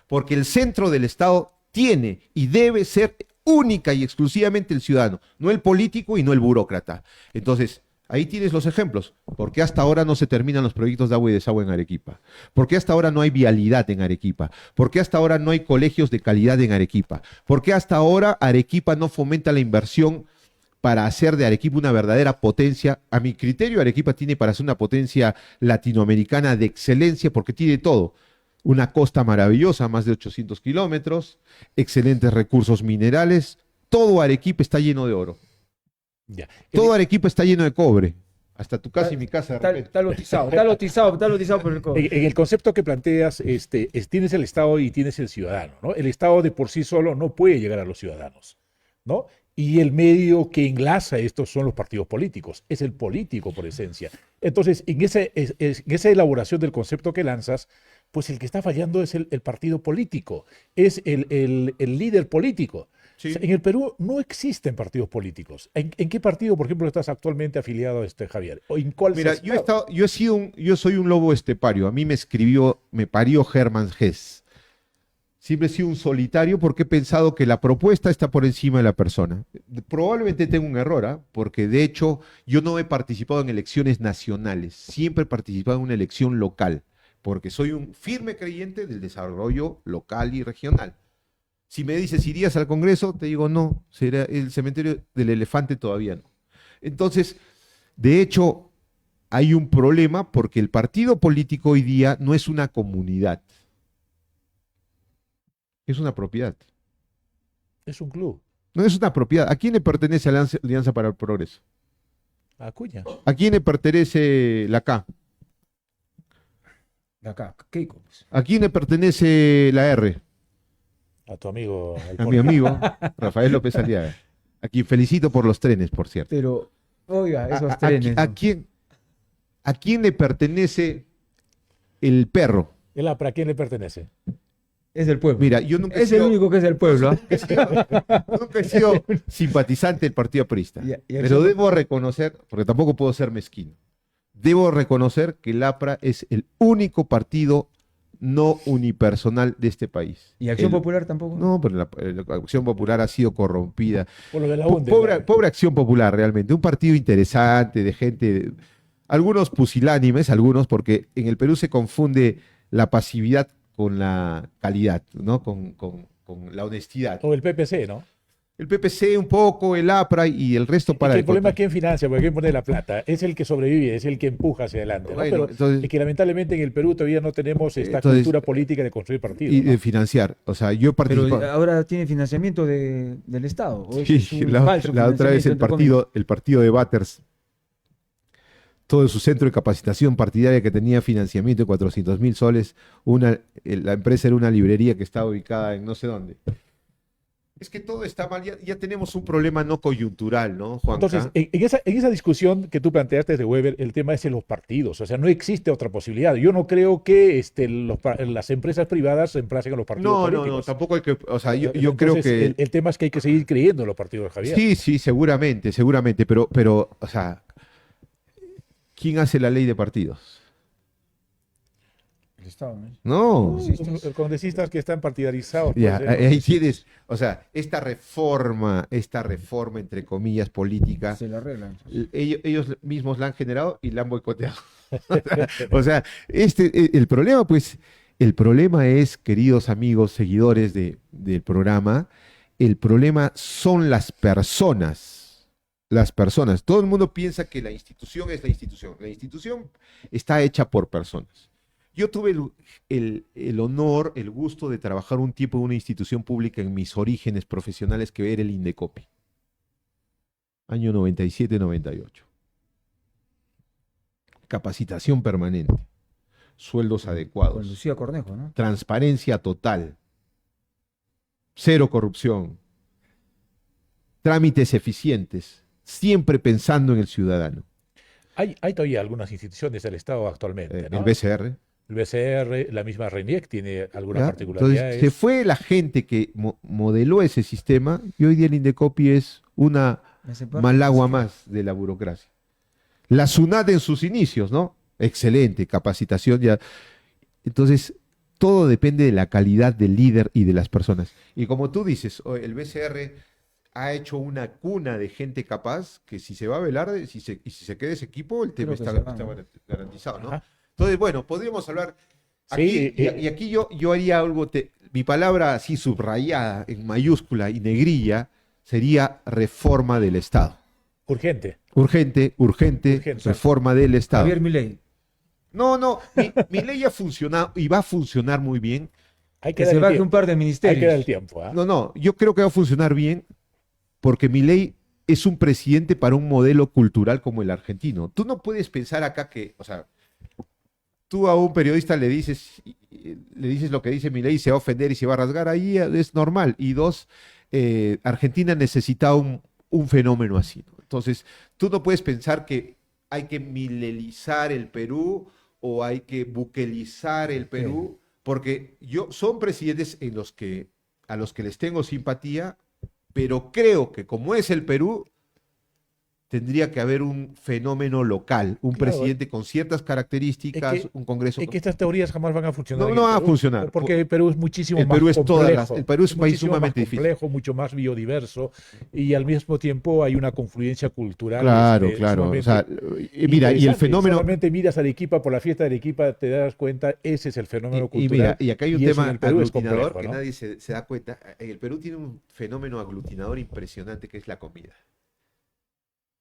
Porque el centro del Estado tiene y debe ser única y exclusivamente el ciudadano, no el político y no el burócrata. Entonces, ahí tienes los ejemplos. ¿Por qué hasta ahora no se terminan los proyectos de agua y desagüe en Arequipa? ¿Por qué hasta ahora no hay vialidad en Arequipa? ¿Por qué hasta ahora no hay colegios de calidad en Arequipa? ¿Por qué hasta ahora Arequipa no fomenta la inversión para hacer de Arequipa una verdadera potencia. A mi criterio, Arequipa tiene para ser una potencia latinoamericana de excelencia porque tiene todo. Una costa maravillosa, más de 800 kilómetros, excelentes recursos minerales. Todo Arequipa está lleno de oro. Ya. Todo Arequipa está lleno de cobre. Hasta tu casa y mi casa de repente. Está lotizado por el cobre. En el concepto que planteas, tienes el Estado y tienes el ciudadano, ¿no? El Estado de por sí solo no puede llegar a los ciudadanos, ¿no? Y el medio que enlaza estos son los partidos políticos, es el político por esencia. Entonces, en esa elaboración del concepto que lanzas, pues el que está fallando es el partido político, es el líder político. Sí. O sea, en el Perú no existen partidos políticos. ¿En qué partido, por ejemplo, estás actualmente afiliado, Javier? ¿O en cuál? Mira, yo soy un lobo estepario. A mí me parió Hermann Hesse. Siempre he sido un solitario porque he pensado que la propuesta está por encima de la persona. Probablemente tengo un error, ¿eh? Porque de hecho yo no he participado en elecciones nacionales. Siempre he participado en una elección local, porque soy un firme creyente del desarrollo local y regional. Si me dices, ¿irías al Congreso? Te digo, no, será el cementerio del elefante todavía no. Entonces, de hecho, hay un problema porque el partido político hoy día no es una comunidad. Es una propiedad. Es un club. No es una propiedad. ¿A quién le pertenece Alianza para el Progreso? A Acuña. ¿A quién le pertenece la K? Acá, Keiko. Pues. ¿A quién le pertenece la R? A tu amigo. A mi amigo Rafael López Aliaga. A quien felicito por los trenes, por cierto. Pero, oiga, esos trenes. ¿A quién le pertenece el perro? ¿El APRA a quién le pertenece? Es del pueblo. Mira, yo nunca he Es sido, el único que es del pueblo. nunca he sido simpatizante del Partido Aprista. Pero debo reconocer, porque tampoco puedo ser mezquino, debo reconocer que el APRA es el único partido no unipersonal de este país. ¿Y Acción Popular tampoco? No, pero la Acción Popular ha sido corrompida. Por lo de la UNDE. Pobre Acción Popular, realmente. Un partido interesante, de gente, algunos pusilánimes, algunos, porque en el Perú se confunde la pasividad con la calidad, ¿no? Con la honestidad. O el PPC, ¿no? El PPC un poco, el APRA y el resto para... El problema es quién financia, porque quién pone la plata. Es el que sobrevive, es el que empuja hacia adelante, ¿no? Bueno, Pero entonces, es que lamentablemente en el Perú todavía no tenemos esta cultura política de construir partidos. Y ¿no? de financiar. O sea, yo participo... Pero ahora tiene financiamiento del Estado. ¿O Sí, es un la falso otra vez el financiamiento, partido de Batters, todo su centro de capacitación partidaria que tenía financiamiento de 400.000 soles, la empresa era una librería que estaba ubicada en no sé dónde. Es que todo está mal, ya tenemos un problema no coyuntural, ¿no, Juanca? Entonces, en esa discusión que tú planteaste de Weber, el tema es en los partidos, o sea, no existe otra posibilidad. Yo no creo que las empresas privadas reemplacen a los partidos políticos. No, tampoco hay que, o sea, yo Entonces, creo que... El tema es que hay que seguir creyendo en los partidos, Javier. Sí, seguramente, pero, o sea, ¿quién hace la ley de partidos? El Estado, ¿no? No. Los congresistas que están partidarizados. Ya, pues, ahí tienes, o sea, esta reforma, entre comillas, política, Se la arreglan. ellos mismos la han generado y la han boicoteado. O sea, el problema es, queridos amigos, seguidores del programa, el problema son las personas. Las personas. Todo el mundo piensa que la institución es la institución. La institución está hecha por personas. Yo tuve el honor, el gusto de trabajar un tiempo en una institución pública en mis orígenes profesionales que era el Indecopi. Año 97-98. Capacitación permanente. Sueldos adecuados. Con Lucía Cornejo, ¿no? Transparencia total. Cero corrupción. Trámites eficientes. Siempre pensando en el ciudadano. Hay todavía algunas instituciones del Estado actualmente, ¿no? El BCR. El BCR, la misma RENIEC tiene algunas ¿Ya? particularidades. Entonces, se fue la gente que modeló ese sistema y hoy día el Indecopi es una malagua más de la burocracia. La SUNAT en sus inicios, ¿no? Excelente, capacitación ya. Entonces, todo depende de la calidad del líder y de las personas. Y como tú dices, el BCR ha hecho una cuna de gente capaz que si se va a velar, si se queda ese equipo, el tema está garantizado, ¿no? Ajá. Entonces, bueno, podríamos hablar aquí, Sí, y aquí yo haría algo, mi palabra así subrayada en mayúscula y negrilla sería reforma del Estado. Urgente. Urgente, Urgente. reforma del Estado. Javier Milei. No, mi ley ya funciona y va a funcionar muy bien. Hay que Que dar se el baje tiempo. un par de Hay que dar el ministerios. tiempo. ¿Ah? No, yo creo que va a funcionar bien porque Milei es un presidente para un modelo cultural como el argentino. Tú no puedes pensar acá que, o sea, tú a un periodista le dices lo que dice Milei y se va a ofender y se va a rasgar, ahí es normal. Y dos, Argentina necesita un fenómeno así, ¿no? Entonces, tú no puedes pensar que hay que milelizar el Perú o hay que buquelizar el Perú, porque son presidentes a los que les tengo simpatía, pero creo que como es el Perú, tendría que haber un fenómeno local, un Claro, presidente con ciertas características, es que- un Congreso. Es que estas teorías jamás van a funcionar. No, en no el van a Perú, funcionar. Porque el Perú es muchísimo El más Perú es complejo. el Perú es un país muchísimo más sumamente difícil. complejo, mucho más biodiverso y al mismo tiempo hay una confluencia cultural. Claro. sumamente O sea, mira, y el interesante. fenómeno. Solamente miras a Arequipa por la fiesta de Arequipa, te das cuenta, ese es el fenómeno Y cultural. mira, y acá hay un y eso tema en el Perú es aglutinador complejo, que ¿no? nadie se da cuenta. El Perú tiene un fenómeno aglutinador impresionante que es la comida.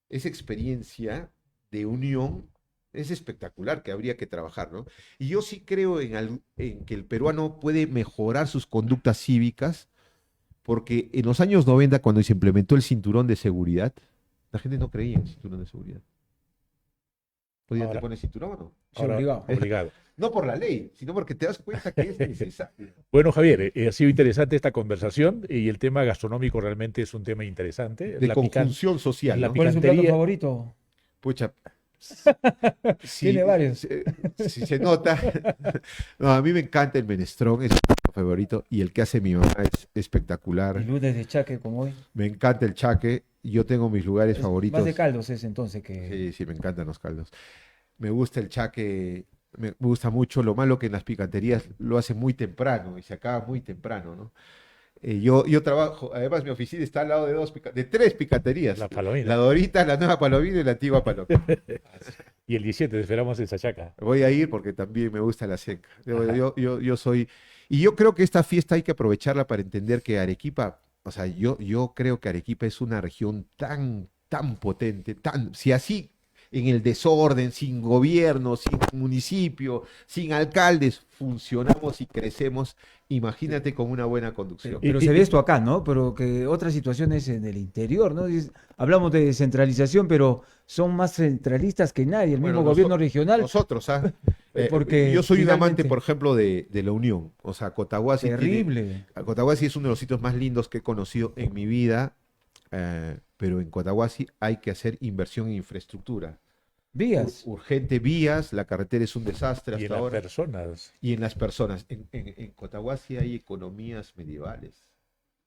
Esa experiencia de unión es espectacular que habría que trabajar, ¿no? Y yo sí creo en que el peruano puede mejorar sus conductas cívicas, porque en los años 90, cuando se implementó el cinturón de seguridad, la gente no creía en el cinturón de seguridad. ¿Hoy día te Ahora- pones cinturón o no? Sí, Ahora, obligado. obligado. No por la ley, sino porque te das cuenta que es necesario. Bueno, Javier, ha sido interesante esta conversación y el tema gastronómico realmente es un tema interesante. De La conjunción social, la ¿no? ¿Cuál es su plato picantería. favorito? Pucha. Sí, Tiene varios. Si se nota. No, a mí me encanta el menestrón, es mi favorito. Y el que hace mi mamá es Y espectacular. lunes de chaque como hoy. Me encanta el chaque. Yo tengo mis lugares favoritos. Más de caldos es entonces que... Sí, me encantan los caldos. Me gusta el chaque, me gusta mucho. Lo malo que en las picanterías lo hacen muy temprano y se acaba muy temprano, ¿no? Yo trabajo, además mi oficina está al lado de tres picanterías. La Palomino. La Dorita, la Nueva Palomino y la Antigua Palomino. Y el 17 te esperamos en Sachaca. Voy a ir porque también me gusta la seca. Ajá. Yo soy... Y yo creo que esta fiesta hay que aprovecharla para entender que Arequipa, o sea, yo creo que Arequipa es una región tan potente, si así en el desorden, sin gobierno, sin municipio, sin alcaldes, funcionamos y crecemos, imagínate con una buena conducción. Pero se ve esto acá, ¿no? Pero que otras situaciones en el interior, ¿no? Hablamos de descentralización, pero son más centralistas que nadie, el Bueno, mismo gobierno regional. Nosotros, ¿ah? Porque yo soy un amante, finalmente- por ejemplo, de la unión. O sea, Cotahuasi Terrible. Cotahuasi es uno de los sitios más lindos que he conocido en mi vida, pero en Cotahuasi hay que hacer inversión en infraestructura. Vías. Urgente vías, la carretera es un desastre Y en hasta las ahora. personas. Y en las personas. En Cotahuasi hay economías medievales.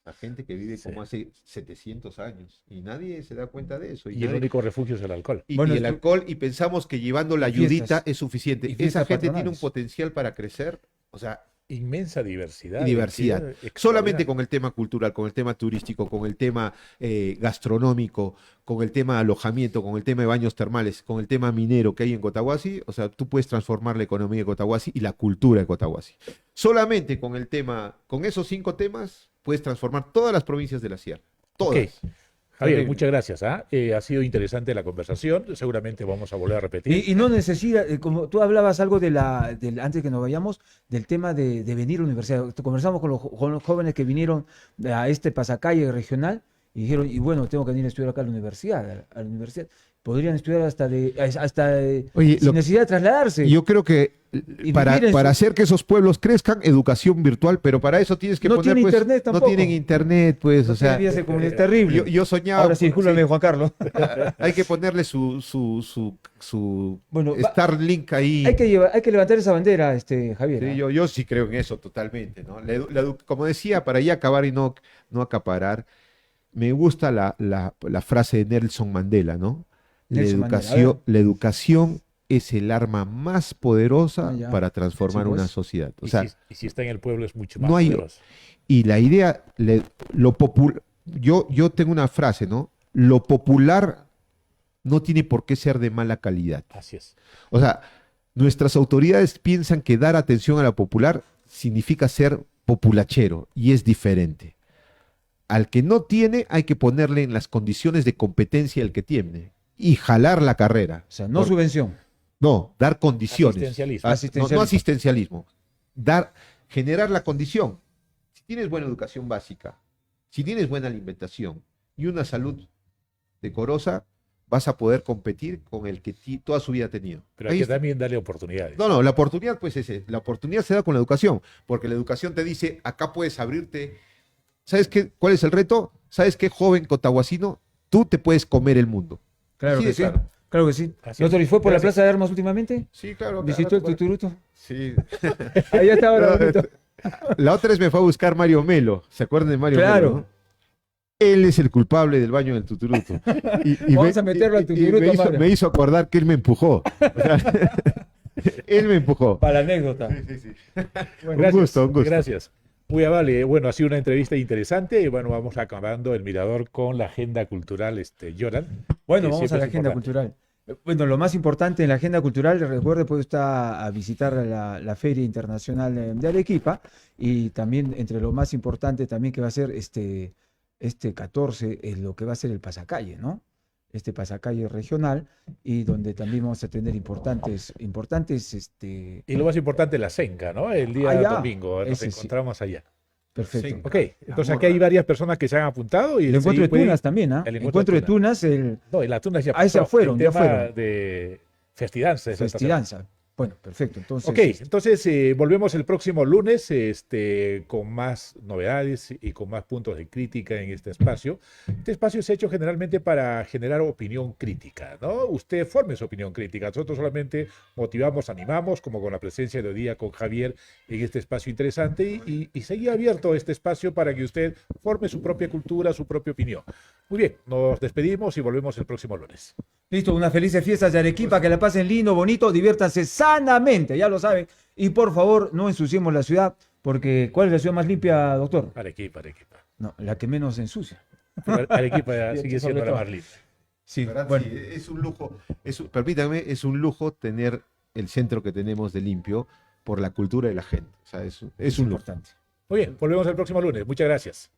La gente que vive Sí. como hace 700 años. Y nadie se da cuenta de eso. Y el nadie- único refugio es el alcohol. Bueno, y el alcohol, y pensamos que llevando la y fiestas. ayudita es suficiente. Y Esa fiestas gente tiene un patronales. potencial para crecer. O sea, Inmensa diversidad. y diversidad. Extraordinaria. Solamente con el tema cultural, con el tema turístico, con el tema gastronómico, con el tema alojamiento, con el tema de baños termales, con el tema minero que hay en Cotahuasi, o sea, tú puedes transformar la economía de Cotahuasi y la cultura de Cotahuasi. Solamente con el tema, con esos 5 temas, puedes transformar todas las provincias de la sierra. Todas. Ok. Javier, Terrible. muchas gracias. Ha sido interesante la conversación. Seguramente vamos a volver a repetir. Y no necesita, como tú hablabas algo antes que nos vayamos, del tema de venir a la universidad. Conversamos con los jóvenes que vinieron a este pasacalle regional y dijeron, y bueno, tengo que venir a estudiar acá a la universidad, a la universidad. Podrían estudiar hasta Oye, sin necesidad de trasladarse. Yo creo que Y para vivir en su- hacer que esos pueblos crezcan, educación virtual, pero para eso tienes que No poner, tiene pues, internet no tampoco. tienen internet, pues, o sea, Es terrible. yo soñaba, Ahora sí, discúlpame, sí, Juan Carlos. hay que ponerle su Bueno, Starlink ahí. hay que levantar esa bandera, Javier. Sí, ¿ah? yo sí creo en eso totalmente, ¿no? Como decía, para ya acabar y no acaparar, me gusta la frase de Nelson Mandela, ¿no? Nelson Mandela, a ver. La educación es el arma más poderosa Ah, ya. para transformar Sí, pues. una sociedad. O Y sea, si está en el pueblo es mucho más no hay- poderoso. y la idea, yo tengo una frase, ¿no? Lo popular no tiene por qué ser de mala calidad. Así es. O sea, nuestras autoridades piensan que dar atención a la popular significa ser populachero y es diferente. al que no tiene hay que ponerle en las condiciones de competencia el que tiene y jalar la carrera. O sea, no Por- subvención. No, dar condiciones. Asistencialismo. No asistencialismo. Generar la condición. Si tienes buena educación básica, si tienes buena alimentación y una salud decorosa, vas a poder competir con el que toda su vida ha tenido. Pero hay que también darle oportunidades. No, la oportunidad, pues la oportunidad se da con la educación, porque la educación te dice, acá puedes abrirte. ¿Sabes qué? ¿Cuál es el reto? ¿Sabes qué, joven cotahuasino? Tú te puedes comer el mundo. Claro Así que de sí. claro. Claro que sí. Así Doctor, ¿y es. fue por la Gracias. Plaza de Armas últimamente? Sí, claro. ¿Visitó el Tuturuto? Sí. Ahí estaba bonito. La otra vez me fue a buscar Mario Melo. ¿Se acuerdan de Mario Claro. Melo? ¿No? Él es el culpable del baño del Tuturuto. Vamos a meterlo al Tuturuto, Mario. me hizo acordar que él me empujó. O sea, él me empujó. Para la anécdota. Bueno, Un gusto, un gusto. Gracias. Muy amable. Bueno, ha sido una entrevista interesante y bueno, vamos acabando el Mirador con la agenda cultural, Joran. Bueno, que vamos a siempre la es agenda importante. cultural. Bueno, lo más importante en la agenda cultural, recuerde, pues está a visitar la Feria Internacional de Arequipa y también entre lo más importante también que va a ser este 14 es lo que va a ser el pasacalle, ¿no? Este pasacalle regional y donde también vamos a tener importantes Y lo más importante, la Senca, ¿no? El día allá. domingo nos Ese sí. encontramos allá. Perfecto. Senca. Ok, entonces aquí hay varias personas que se han apuntado y El encuentro de puede- Tunas también, ¿ah? el El encuentro de Tunas, el No, en la Tuna ya Ah, esa pasó. fueron, El ya tema fueron. de Festidanza. es esta semana. Festidanza. Bueno, perfecto. Entonces, Ok, entonces volvemos el próximo lunes con más novedades y con más puntos de crítica en este espacio. Este espacio es hecho generalmente para generar opinión crítica, ¿no? Usted forme su opinión crítica. Nosotros solamente motivamos, animamos, como con la presencia de hoy día con Javier en este espacio interesante y seguir abierto este espacio para que usted forme su propia cultura, su propia opinión. Muy bien, nos despedimos y volvemos el próximo lunes. listo, unas felices fiestas de Arequipa, que la pasen lindo, bonito, diviértanse sanamente, ya lo saben. Y por favor, no ensuciemos la ciudad, porque ¿cuál es la ciudad más limpia, doctor? Arequipa. No, la que menos ensucia. Pero Arequipa sigue sobre siendo la todo. más linda. Sí, ¿Verdad? bueno, Sí, es un lujo. Permítame, es un lujo tener el centro que tenemos de limpio por la cultura de la gente. O sea, es un lujo. importante. Muy bien, volvemos el próximo lunes. Muchas gracias.